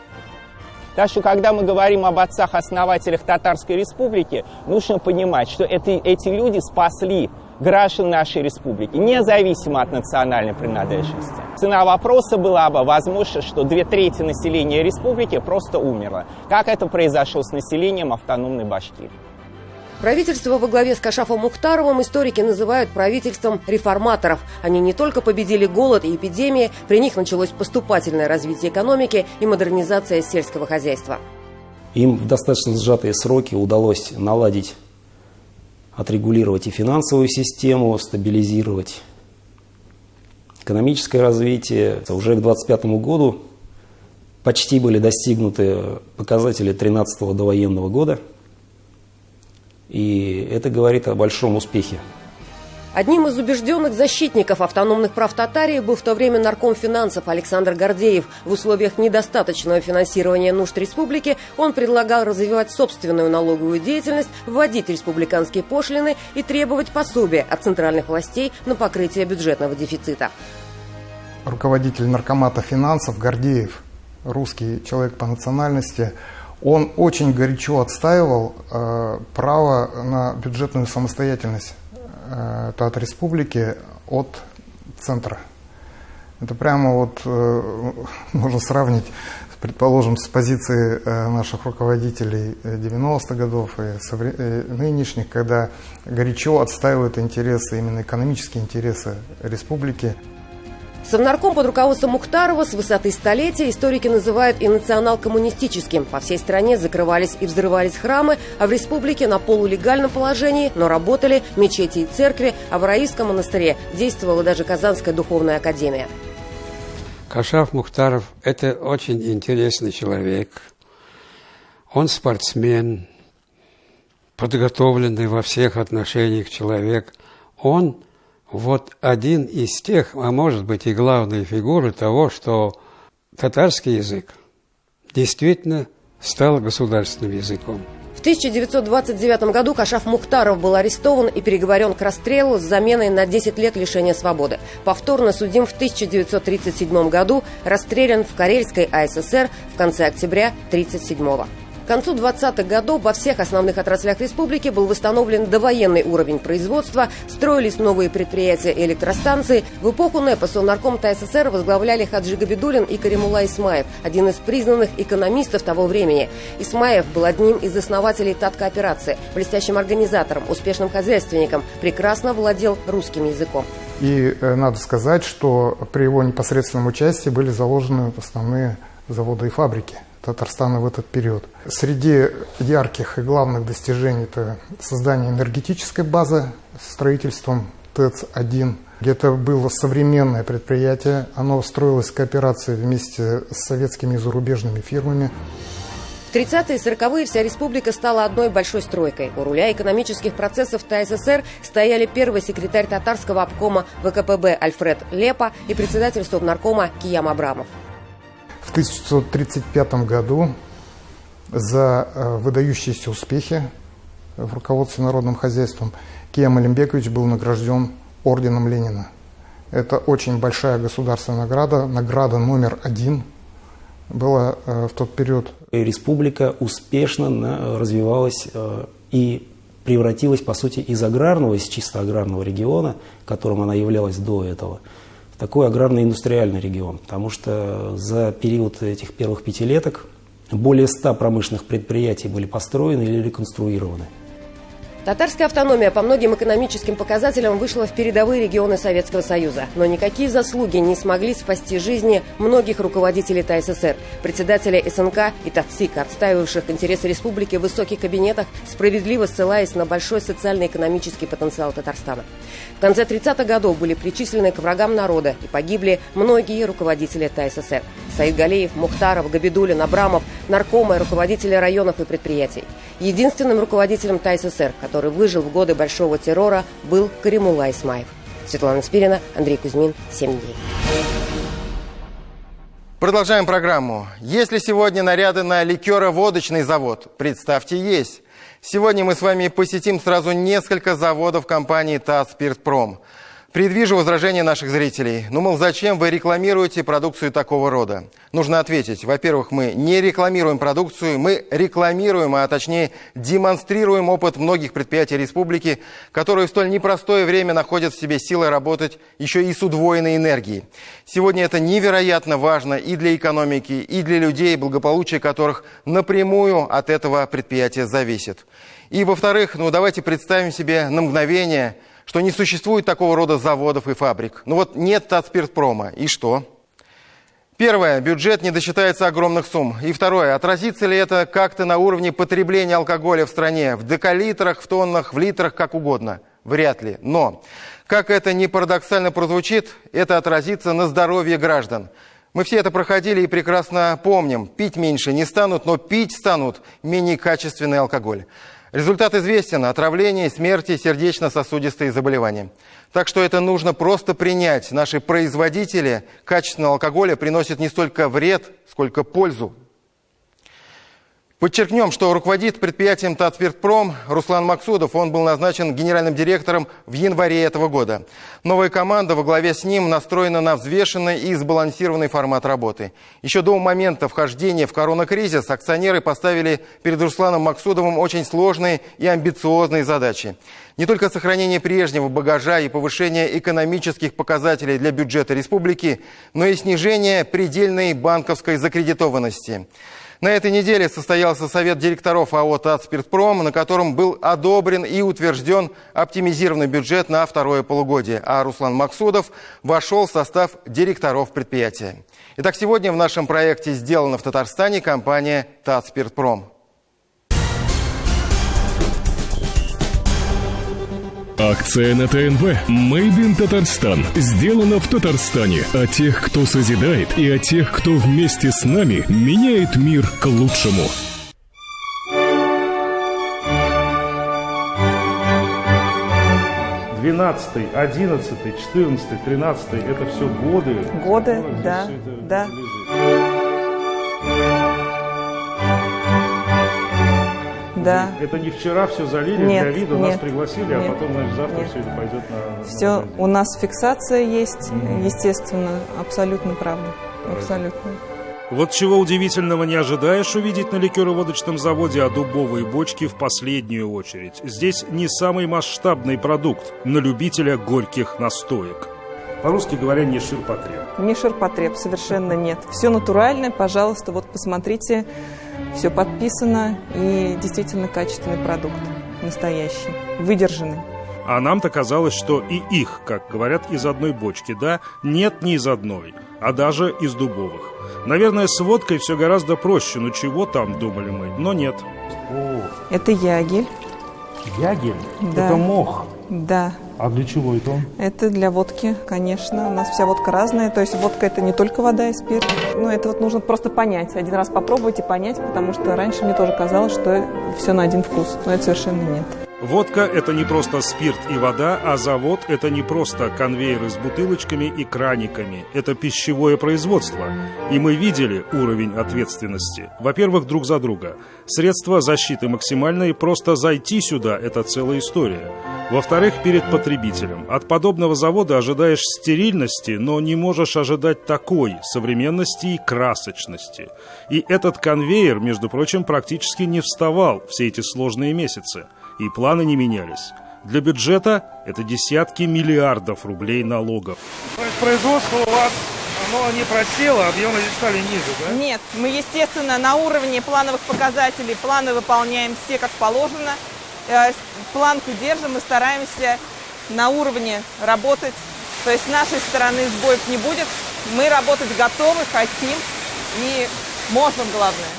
Так что, когда мы говорим об отцах-основателях Татарской Республики, нужно понимать, что эти люди спасли граждан нашей республики, независимо от национальной принадлежности. Цена вопроса была бы, возможно, что 2/3 населения республики просто умерло, как это произошло с населением автономной Башкирии. Правительство во главе с Кашафом Мухтаровым историки называют правительством реформаторов. Они не только победили голод и эпидемии, при них началось поступательное развитие экономики и модернизация сельского хозяйства. Им в достаточно сжатые сроки удалось наладить, отрегулировать и финансовую систему, стабилизировать экономическое развитие. Уже к 2025 году почти были достигнуты показатели 13-го довоенного года. И это говорит о большом успехе. Одним из убежденных защитников автономных прав Татарии был в то время нарком финансов Александр Гордеев. В условиях недостаточного финансирования нужд республики он предлагал развивать собственную налоговую деятельность, вводить республиканские пошлины и требовать пособия от центральных властей на покрытие бюджетного дефицита. Руководитель наркомата финансов Гордеев, русский человек по национальности, он очень горячо отстаивал право на бюджетную самостоятельность Татар-Республики от центра. Это прямо вот можно сравнить, предположим, с позицией наших руководителей 90-х годов и нынешних, когда горячо отстаивают интересы, именно экономические интересы республики. Совнарком под руководством Мухтарова с высоты столетия историки называют и национал-коммунистическим. По всей стране закрывались и взрывались храмы, а в республике на полулегальном положении, но работали мечети и церкви, а в Раифском монастыре действовала даже Казанская духовная академия. Кашаф Мухтаров – это очень интересный человек. Он спортсмен, подготовленный во всех отношениях человек. Он вот один из тех, а может быть и главные фигуры того, что татарский язык действительно стал государственным языком. В 1929 году Кашаф Мухтаров был арестован и переговорен к расстрелу с заменой на 10 лет лишения свободы. Повторно судим в 1937 году, расстрелян в Карельской АССР в конце октября 1937 года. К концу 20-х годов во всех основных отраслях республики был восстановлен довоенный уровень производства, строились новые предприятия и электростанции. В эпоху НЭПа Совнарком ТССР возглавляли Хаджи Габидуллин и Каримулла Исмаев, один из признанных экономистов того времени. Исмаев был одним из основателей Таткооперации, блестящим организатором, успешным хозяйственником, прекрасно владел русским языком. И надо сказать, что при его непосредственном участии были заложены основные заводы и фабрики Татарстана в этот период. Среди ярких и главных достижений это создание энергетической базы с строительством ТЭЦ-1. Это было современное предприятие, оно строилось в кооперации вместе с советскими и зарубежными фирмами. В 30-е и 40-е вся республика стала одной большой стройкой. У руля экономических процессов ТССР стояли первый секретарь татарского обкома ВКПБ Альфред Лепа и председатель Совнаркома Киям Абрамов. В 1935 году за выдающиеся успехи в руководстве народным хозяйством Киям Алимбекович был награжден орденом Ленина. Это очень большая государственная награда, награда номер 1 была в тот период. Республика успешно развивалась и превратилась, по сути, из аграрного, из чисто аграрного региона, которым она являлась до этого, такой аграрно-индустриальный регион, потому что за период этих первых пятилеток более 100 промышленных предприятий были построены или реконструированы. Татарская автономия по многим экономическим показателям вышла в передовые регионы Советского Союза. Но никакие заслуги не смогли спасти жизни многих руководителей ТССР, председателя СНК и ТАТСИКа, отстаивавших интересы республики в высоких кабинетах, справедливо ссылаясь на большой социально-экономический потенциал Татарстана. В конце 30-х годов были причислены к врагам народа и погибли многие руководители ТССР. Саид Галеев, Мухтаров, Габидуллин, Абрамов, наркомы, руководители районов и предприятий. Единственным руководителем ТССР, который выжил в годы большого террора, был Каримулла Исмаев. Светлана Спирина, Андрей Кузьмин, 7 дней. Продолжаем программу. Есть ли сегодня наряды на ликероводочный завод? Представьте, есть. Сегодня мы с вами посетим сразу несколько заводов компании «Татспиртпром». Предвижу возражения наших зрителей. Ну, мол, зачем вы рекламируете продукцию такого рода? Нужно ответить. Во-первых, мы не рекламируем продукцию, мы рекламируем, а точнее демонстрируем опыт многих предприятий республики, которые в столь непростое время находят в себе силы работать еще и с удвоенной энергией. Сегодня это невероятно важно и для экономики, и для людей, благополучие которых напрямую от этого предприятия зависит. И, во-вторых, ну, давайте представим себе на мгновение, что не существует такого рода заводов и фабрик. Ну вот нет Татспиртпрома. И что? Первое. Бюджет не досчитается огромных сумм. И второе. Отразится ли это как-то на уровне потребления алкоголя в стране? В декалитрах, в тоннах, в литрах, как угодно? Вряд ли. Но, как это ни парадоксально прозвучит, это отразится на здоровье граждан. Мы все это проходили и прекрасно помним. Пить меньше не станут, но пить станут менее качественный алкоголь. Результат известен – отравление, смерти, сердечно-сосудистые заболевания. Так что это нужно просто принять. Наши производители качественного алкоголя приносят не столько вред, сколько пользу. Подчеркнем, что руководит предприятием «Татспиртпром» Руслан Максудов. Он был назначен генеральным директором в январе этого года. Новая команда во главе с ним настроена на взвешенный и сбалансированный формат работы. Еще до момента вхождения в коронакризис акционеры поставили перед Русланом Максудовым очень сложные и амбициозные задачи. Не только сохранение прежнего багажа и повышение экономических показателей для бюджета республики, но и снижение предельной банковской закредитованности. На этой неделе состоялся совет директоров АО «Татспиртпром», на котором был одобрен и утвержден оптимизированный бюджет на второе полугодие, а Руслан Максудов вошел в состав директоров предприятия. Итак, сегодня в нашем проекте «Сделано в Татарстане» компания «Татспиртпром». Акция на ТНВ «Made in Татарстан». Сделано в Татарстане. О тех, кто созидает, и о тех, кто вместе с нами меняет мир к лучшему. Двенадцатый, 11-й, 14-й, 13-й – это все годы. Годы, да, да. Да. Это не вчера все залили, нет, для вида нет, нас пригласили, нет, а потом, значит, завтра нет. все это пойдет на... Все, у нас фиксация есть, естественно, абсолютно правда, абсолютно. Вот чего удивительного не ожидаешь увидеть на ликероводочном заводе, а дубовые бочки в последнюю очередь. Здесь не самый масштабный продукт на любителя горьких настоек. По-русски говоря, не ширпотреб. Не ширпотреб, совершенно нет. Все натуральное, пожалуйста, вот посмотрите, все подписано и действительно качественный продукт, настоящий, выдержанный. А нам-то казалось, что и их, как говорят, из одной бочки, да? Нет, не из одной, а даже из дубовых. Наверное, с водкой все гораздо проще, ну чего там, думали мы, но нет. Это ягель. Ягель? Да. Это мох? Да. А для чего это он? Это для водки, конечно. У нас вся водка разная. То есть водка – это не только вода и спирт. Ну, это вот нужно просто понять. Один раз попробовать и понять, потому что раньше мне тоже казалось, что все на один вкус. Но это совершенно нет. Водка – это не просто спирт и вода, а завод – это не просто конвейеры с бутылочками и краниками. Это пищевое производство. И мы видели уровень ответственности. Во-первых, друг за друга. Средства защиты максимальные, просто зайти сюда – это целая история. Во-вторых, перед потребителем. От подобного завода ожидаешь стерильности, но не можешь ожидать такой современности и красочности. И этот конвейер, между прочим, практически не вставал все эти сложные месяцы. И планы не менялись. Для бюджета это десятки миллиардов рублей налогов. То есть производство у вас, оно не просело, объемы здесь стали ниже, да? Нет, мы, естественно, на уровне плановых показателей, планы выполняем все как положено. Планку держим и стараемся на уровне работать. То есть с нашей стороны сбоев не будет. Мы работать готовы, хотим и можем, главное.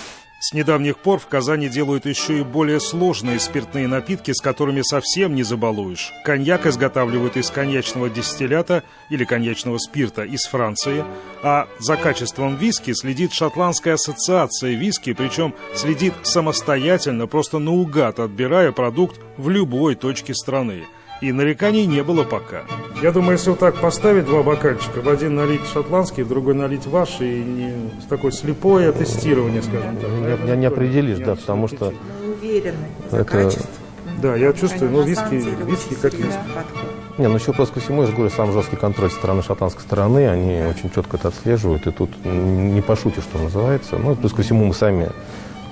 С недавних пор в Казани делают еще и более сложные спиртные напитки, с которыми совсем не забалуешь. Коньяк изготавливают из коньячного дистиллята или коньячного спирта из Франции, а за качеством виски следит Шотландская ассоциация виски, причем следит самостоятельно, просто наугад отбирая продукт в любой точке страны. И нареканий не было пока. Я думаю, если вот так поставить два бокальчика, в один налить шотландский, в другой налить ваш, и не такое слепое тестирование, скажем так. Не определишь, да, потому что... Уверены за качество. Да, я чувствую, но виски как виски. Не, ну еще просто ко всему, я же говорю, самый жесткий контроль со стороны шотландской стороны, они очень четко это отслеживают, и тут не пошутишь, что называется. Ну, плюс ко всему мы сами,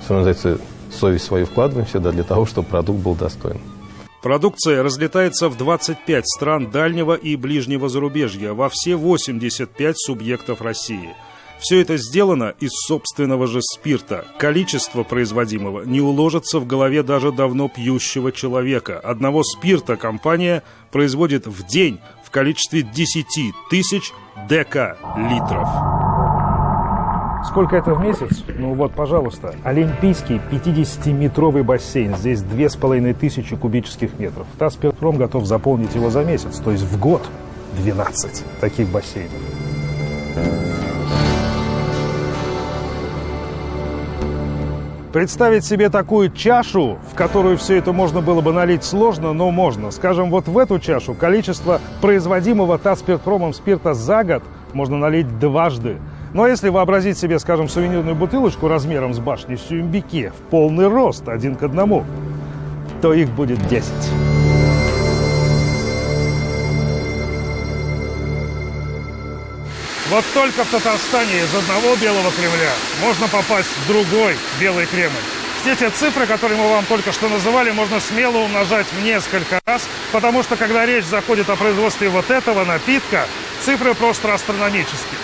что называется, совесть свою вкладываем всегда для того, чтобы продукт был достоин. Продукция разлетается в 25 стран дальнего и ближнего зарубежья, во все 85 субъектов России. Все это сделано из собственного же спирта. Количество производимого не уложится в голове даже давно пьющего человека. Одного спирта компания производит в день в количестве 10 тысяч декалитров. Сколько это в месяц? Ну вот, пожалуйста, олимпийский 50-метровый бассейн. Здесь 2500 кубических метров. Татспиртпром готов заполнить его за месяц, то есть в год 12 таких бассейнов. Представить себе такую чашу, в которую все это можно было бы налить, сложно, но можно. Скажем, вот в эту чашу количество производимого Татспиртпромом спирта за год можно налить дважды. Но если вообразить себе, скажем, сувенирную бутылочку размером с башню Сюмбике в полный рост, 1 к 1, то их будет 10. Вот только в Татарстане из одного Белого Кремля можно попасть в другой Белый Кремль. Все те цифры, которые мы вам только что называли, можно смело умножать в несколько раз, потому что когда речь заходит о производстве вот этого напитка, цифры просто астрономические.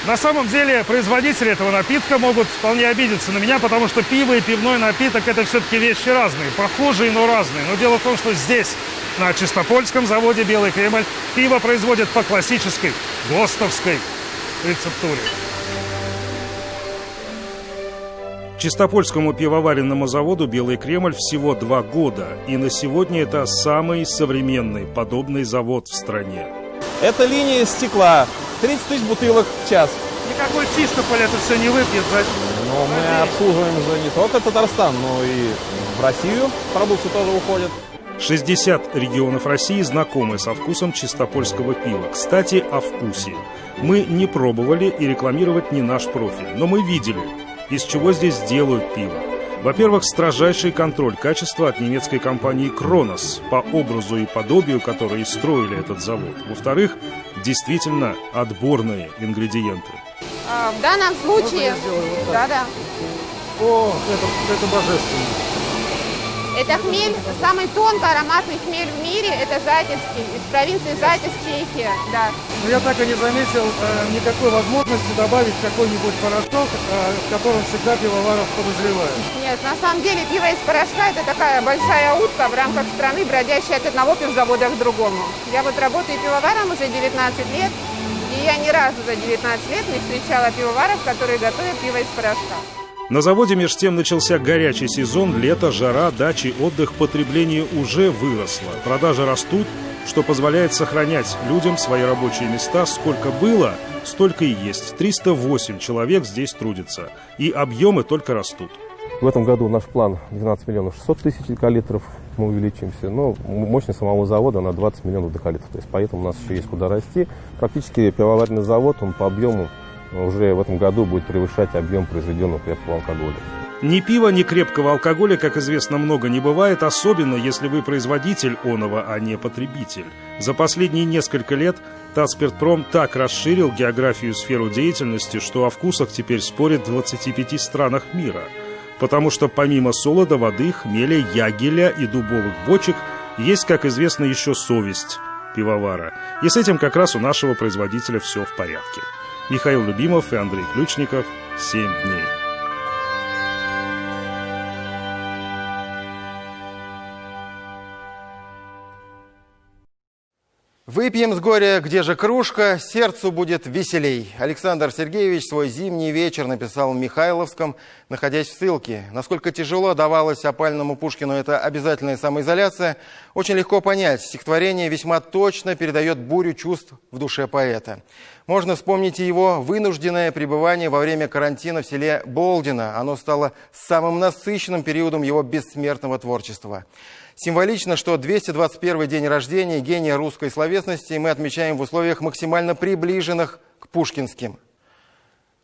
На самом деле производители этого напитка могут вполне обидеться на меня, потому что пиво и пивной напиток – это все-таки вещи разные, похожие, но разные. Но дело в том, что здесь, на Чистопольском заводе «Белый Кремль», пиво производят по классической ГОСТовской рецептуре. Чистопольскому пивоваренному заводу «Белый Кремль» всего 2 года, и на сегодня это самый современный подобный завод в стране. Это линия стекла, 30 тысяч бутылок в час. Никакой Чистополь это все не выпьет. Но мы обслуживаем же не только Татарстан, но и в Россию продукция тоже уходит. 60 регионов России знакомы со вкусом чистопольского пива. Кстати, о вкусе. Мы не пробовали и рекламировать не наш профиль, но мы видели, из чего здесь делают пиво. Во-первых, строжайший контроль качества от немецкой компании «Кронос», по образу и подобию которой строили этот завод. Во-вторых, действительно отборные ингредиенты. В данном случае... Да-да. О, это божественно. Это хмель, самый тонкий ароматный хмель в мире, это Затевский, из провинции Затев, Чехия, да. Но я так и не заметил никакой возможности добавить какой-нибудь порошок, в котором всегда пивоваров подозревают. Нет, на самом деле пиво из порошка – это такая большая утка в рамках страны, бродящая от одного пивзавода к другому. Я вот работаю пивоваром уже 19 лет, и я ни разу за 19 лет не встречала пивоваров, которые готовят пиво из порошка. На заводе меж тем начался горячий сезон, лето, жара, дачи, отдых, потребление уже выросло. Продажи растут, что позволяет сохранять людям свои рабочие места. Сколько было, столько и есть. 308 человек здесь трудятся, и объемы только растут. В этом году наш план 12 миллионов 600 тысяч декалитров, мы увеличимся. Но мощность самого завода на 20 миллионов декалитров. То есть поэтому у нас еще есть куда расти. Практически пивоваренный завод, он по объему уже в этом году будет превышать объем произведенного крепкого алкоголя. Ни пива, ни крепкого алкоголя, как известно, много не бывает, особенно если вы производитель оного, а не потребитель. За последние несколько лет Татспиртпром так расширил географию сферу деятельности, что о вкусах теперь спорят в 25 странах мира. Потому что помимо солода, воды, хмеля, ягеля и дубовых бочек, есть, как известно, еще совесть пивовара. И с этим как раз у нашего производителя все в порядке. Михаил Любимов и Андрей Ключников. 7 дней. Выпьем с горя, где же кружка, сердцу будет веселей. Александр Сергеевич свой зимний вечер написал в Михайловском, находясь в ссылке. Насколько тяжело давалась опальному Пушкину эта обязательная самоизоляция, очень легко понять. Стихотворение весьма точно передает бурю чувств в душе поэта. Можно вспомнить и его вынужденное пребывание во время карантина в селе Болдино. Оно стало самым насыщенным периодом его бессмертного творчества. Символично, что 221 день рождения гения русской словесности мы отмечаем в условиях максимально приближенных к пушкинским.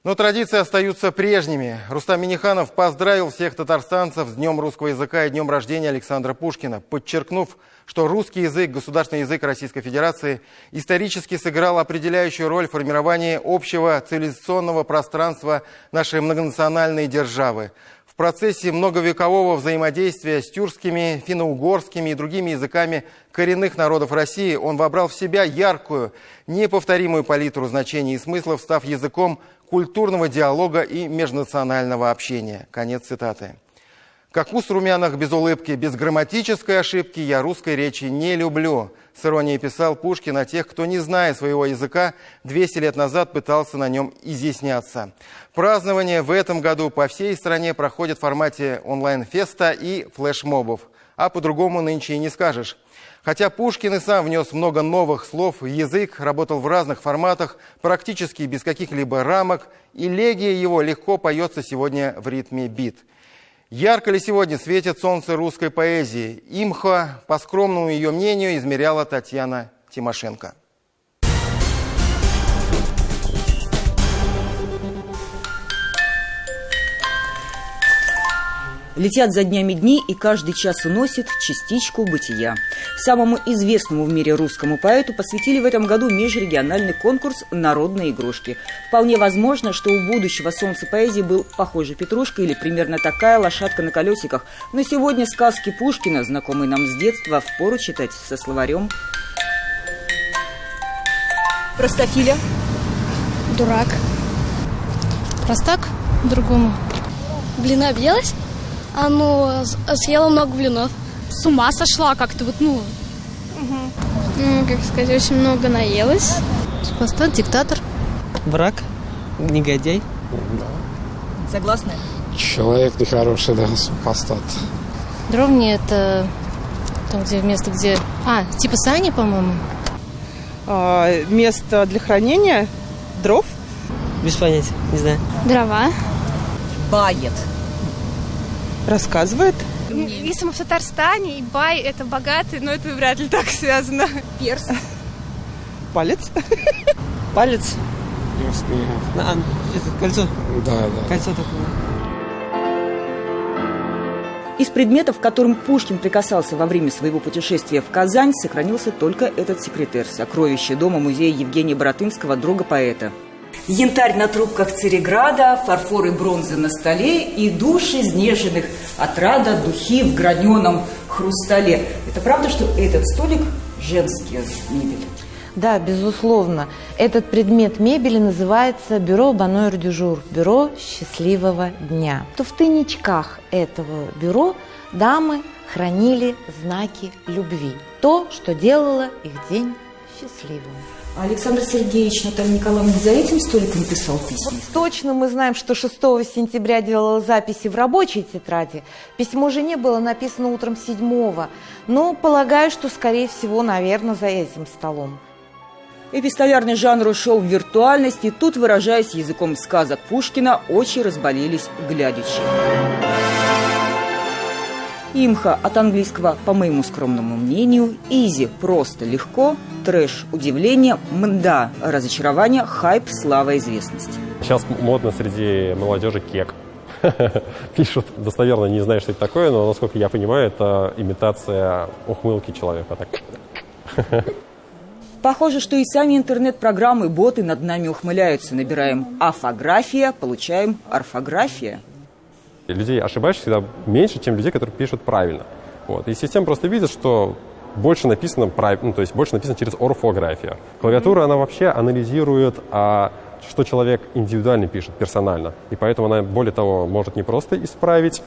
Но традиции остаются прежними. Рустам Минниханов поздравил всех татарстанцев с Днем русского языка и Днем рождения Александра Пушкина, подчеркнув, что русский язык, государственный язык Российской Федерации, исторически сыграл определяющую роль в формировании общего цивилизационного пространства нашей многонациональной державы. В процессе многовекового взаимодействия с тюркскими, финно-угорскими и другими языками коренных народов России он вобрал в себя яркую, неповторимую палитру значений и смыслов, став языком культурного диалога и межнационального общения. Конец цитаты. «Как уст румяных без улыбки, без грамматической ошибки, я русской речи не люблю», с иронией писал Пушкин о тех, кто, не зная своего языка, 200 лет назад пытался на нем изъясняться. Празднование в этом году по всей стране проходит в формате онлайн-феста и флешмобов. А по-другому нынче и не скажешь. Хотя Пушкин и сам внес много новых слов в язык, работал в разных форматах, практически без каких-либо рамок, элегия его легко поется сегодня в ритме бит. Ярко ли сегодня светит солнце русской поэзии? Имхо, по скромному ее мнению, измеряла Татьяна Тимошенко. Летят за днями дни, и каждый час уносит частичку бытия. Самому известному в мире русскому поэту посвятили в этом году межрегиональный конкурс «Народные игрушки». Вполне возможно, что у будущего солнца поэзии был похожий Петрушка или примерно такая лошадка на колесиках. Но сегодня сказки Пушкина, знакомые нам с детства, впору читать со словарем. Простофиля. Дурак. Простак другому. Блина объелась? Съела много блинов. С ума сошла как-то Как сказать, очень много наелась. Супостат, диктатор. Враг, негодяй. Согласны? Человек нехороший, да, супостат. Дровни — это там, где место, где... типа сани, по-моему. Место для хранения дров. Без понятия, не знаю. Дрова. Бает. Рассказывает. Если мы в Татарстане, и бай — это богатый, но это вряд ли так связано. Перс. Палец. Палец. Кольцо. Да. Кольцо такое. Из предметов, к которым Пушкин прикасался во время своего путешествия в Казань, сохранился только этот секретер, сокровище дома-музея Евгения Баратынского, друга поэта. Янтарь на трубках Цареграда, фарфор и бронза на столе и души изнеженных отрада духи в граненом хрустале. Это правда, что этот столик женский мебель? Да, безусловно. Этот предмет мебели называется бюро «Бонойр дю-жур», бюро счастливого дня. То в тайничках этого бюро дамы хранили знаки любви. То, что делало их день счастливым. Александр Сергеевич, Наталья Николаевна, за этим столиком писал письма? Точно мы знаем, что 6 сентября делала записи в рабочей тетради. Письмо жене было написано утром 7-го. Но полагаю, что, скорее всего, наверное, за этим столом. Эпистолярный жанр ушел в виртуальность, и тут, выражаясь языком сказок Пушкина, очи разболелись глядячи. Имхо от английского, по моему скромному мнению, изи – просто, легко, трэш – удивление, мда – разочарование, хайп – слава, известность. Сейчас модно среди молодежи кек. Пишут, достоверно не знаю, что это такое, но, насколько я понимаю, это имитация ухмылки человека. Так. Похоже, что и сами интернет-программы, боты над нами ухмыляются. Набираем «афография», получаем «орфография». Людей, ошибающихся, всегда меньше, чем людей, которые пишут правильно. Вот. И система просто видит, что больше написано правильно, то есть больше написано через орфографию. Клавиатура, она вообще анализирует, что человек индивидуально пишет, персонально. И поэтому она, более того, может не просто исправить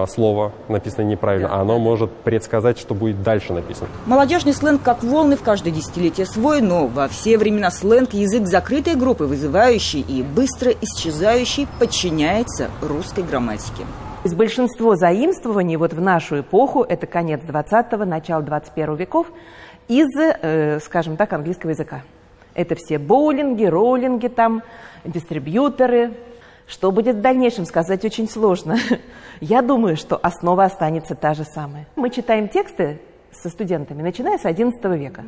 слово, написанное неправильно, а оно может предсказать, что будет дальше написано. Молодежный сленг как волны, в каждое десятилетие свой, но во все времена сленг – язык закрытой группы, вызывающий и быстро исчезающий, подчиняется русской грамматике. Большинство заимствований вот в нашу эпоху, это конец 20-го, начало 21 веков, из, скажем так, английского языка. Это все боулинги, роулинги, там, дистрибьюторы. Что будет в дальнейшем, сказать очень сложно. Я думаю, что основа останется та же самая. Мы читаем тексты со студентами, начиная с XI века.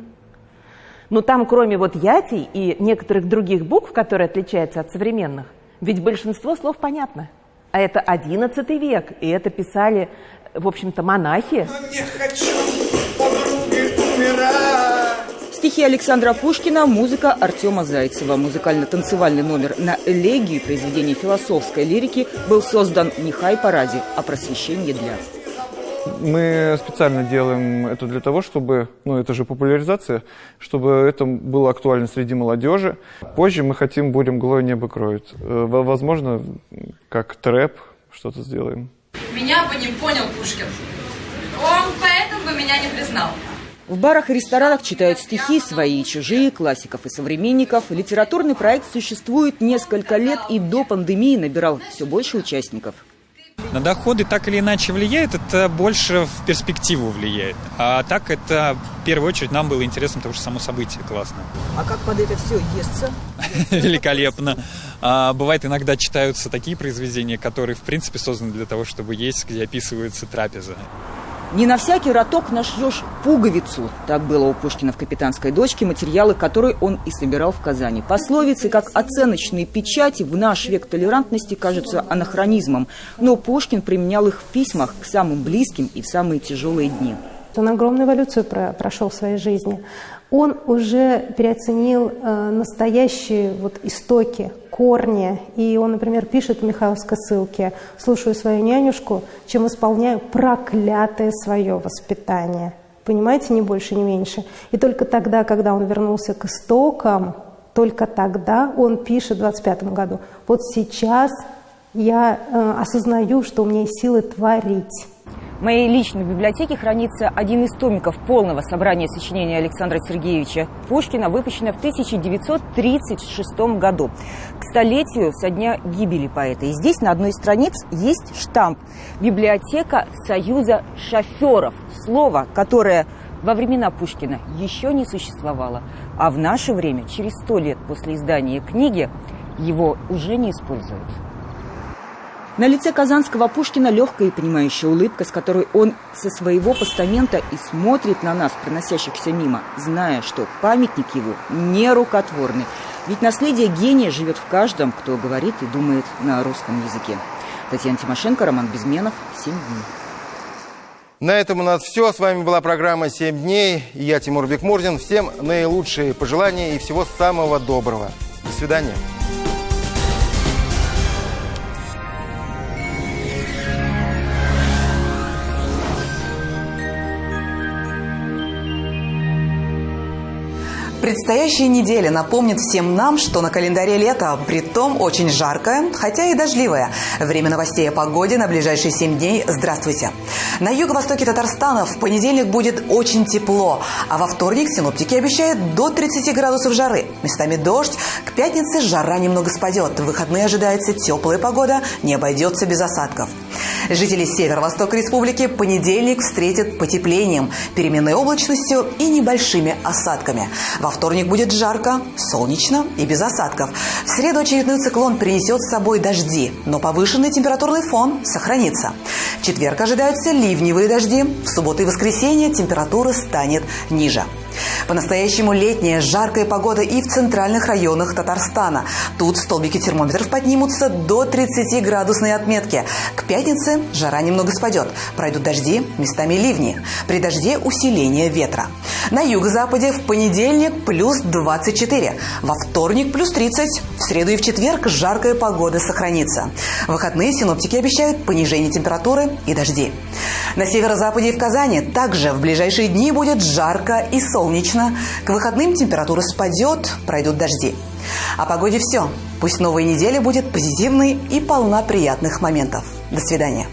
Но там, кроме вот ятий и некоторых других букв, которые отличаются от современных, ведь большинство слов понятно. А это XI век, и это писали, в общем-то, монахи. Но не хочу подруги умирать. Стихи Александра Пушкина, музыка Артема Зайцева. Музыкально-танцевальный номер на элегию произведения философской лирики был создан не хайпа ради, а просвещение для. Мы специально делаем это для того, чтобы, это же популяризация, чтобы это было актуально среди молодежи. Позже мы хотим «Буря мглой небо кроет». Возможно, как трэп что-то сделаем. Меня бы не понял Пушкин. Он поэтому бы меня не признал. В барах и ресторанах читают стихи, свои и чужие, классиков и современников. Литературный проект существует несколько лет и до пандемии набирал все больше участников. На доходы так или иначе влияет, это больше в перспективу влияет. А так это, в первую очередь, нам было интересно, потому что само событие классное. А как под это все естся? Великолепно. Бывает, иногда читаются такие произведения, которые, в принципе, созданы для того, чтобы есть, где описывается трапеза. Не на всякий роток нашьешь пуговицу. Так было у Пушкина в «Капитанской дочке», материалы которой он и собирал в Казани. Пословицы, как оценочные печати, в наш век толерантности кажутся анахронизмом. Но Пушкин применял их в письмах к самым близким и в самые тяжелые дни. Он огромную эволюцию прошел в своей жизни. Он уже переоценил настоящие истоки, корни. И он, например, пишет в Михайловской ссылке: «Слушаю свою нянюшку, чем исполняю проклятое свое воспитание». Понимаете, ни больше, ни меньше. И только тогда, когда он вернулся к истокам, только тогда он пишет в 25 году: «Вот сейчас я осознаю, что у меня есть силы творить». В моей личной библиотеке хранится один из томиков полного собрания сочинений Александра Сергеевича Пушкина, выпущенное в 1936 году, к столетию со дня гибели поэта. И здесь на одной из страниц есть штамп «Библиотека Союза шоферов». Слово, которое во времена Пушкина еще не существовало, а в наше время, через 100 лет после издания книги, его уже не используют. На лице казанского Пушкина легкая и понимающая улыбка, с которой он со своего постамента и смотрит на нас, проносящихся мимо, зная, что памятник его не рукотворный. Ведь наследие гения живет в каждом, кто говорит и думает на русском языке. Татьяна Тимошенко, Роман Безменов, 7 дней. На этом у нас все. С вами была программа «7 дней». И я, Тимур Бекмурзин. Всем наилучшие пожелания и всего самого доброго. До свидания. Предстоящая неделя напомнит всем нам, что на календаре лето, притом очень жаркое, хотя и дождливое. Время новостей о погоде на ближайшие 7 дней. Здравствуйте. На юго-востоке Татарстана в понедельник будет очень тепло, а во вторник синоптики обещают до 30 градусов жары. Местами дождь. К пятнице жара немного спадет. В выходные ожидается теплая погода, не обойдется без осадков. Жители северо-востока республики понедельник встретят потеплением, переменной облачностью и небольшими осадками. Во вторник будет жарко, солнечно и без осадков. В среду очередной циклон принесет с собой дожди, но повышенный температурный фон сохранится. В четверг ожидаются ливневые дожди. В субботу и воскресенье температура станет ниже. По-настоящему летняя жаркая погода и в центральных районах Татарстана. Тут столбики термометров поднимутся до 30-градусной отметки. К пятнице жара немного спадет. Пройдут дожди, местами ливни. При дожде усиление ветра. На юго-западе в понедельник плюс 24. Во вторник плюс 30. В среду и в четверг жаркая погода сохранится. В выходные синоптики обещают понижение температуры и дожди. На северо-западе и в Казани также в ближайшие дни будет жарко и солнечно. К выходным температура спадет, пройдут дожди. О погоде все. Пусть новая неделя будет позитивной и полна приятных моментов. До свидания.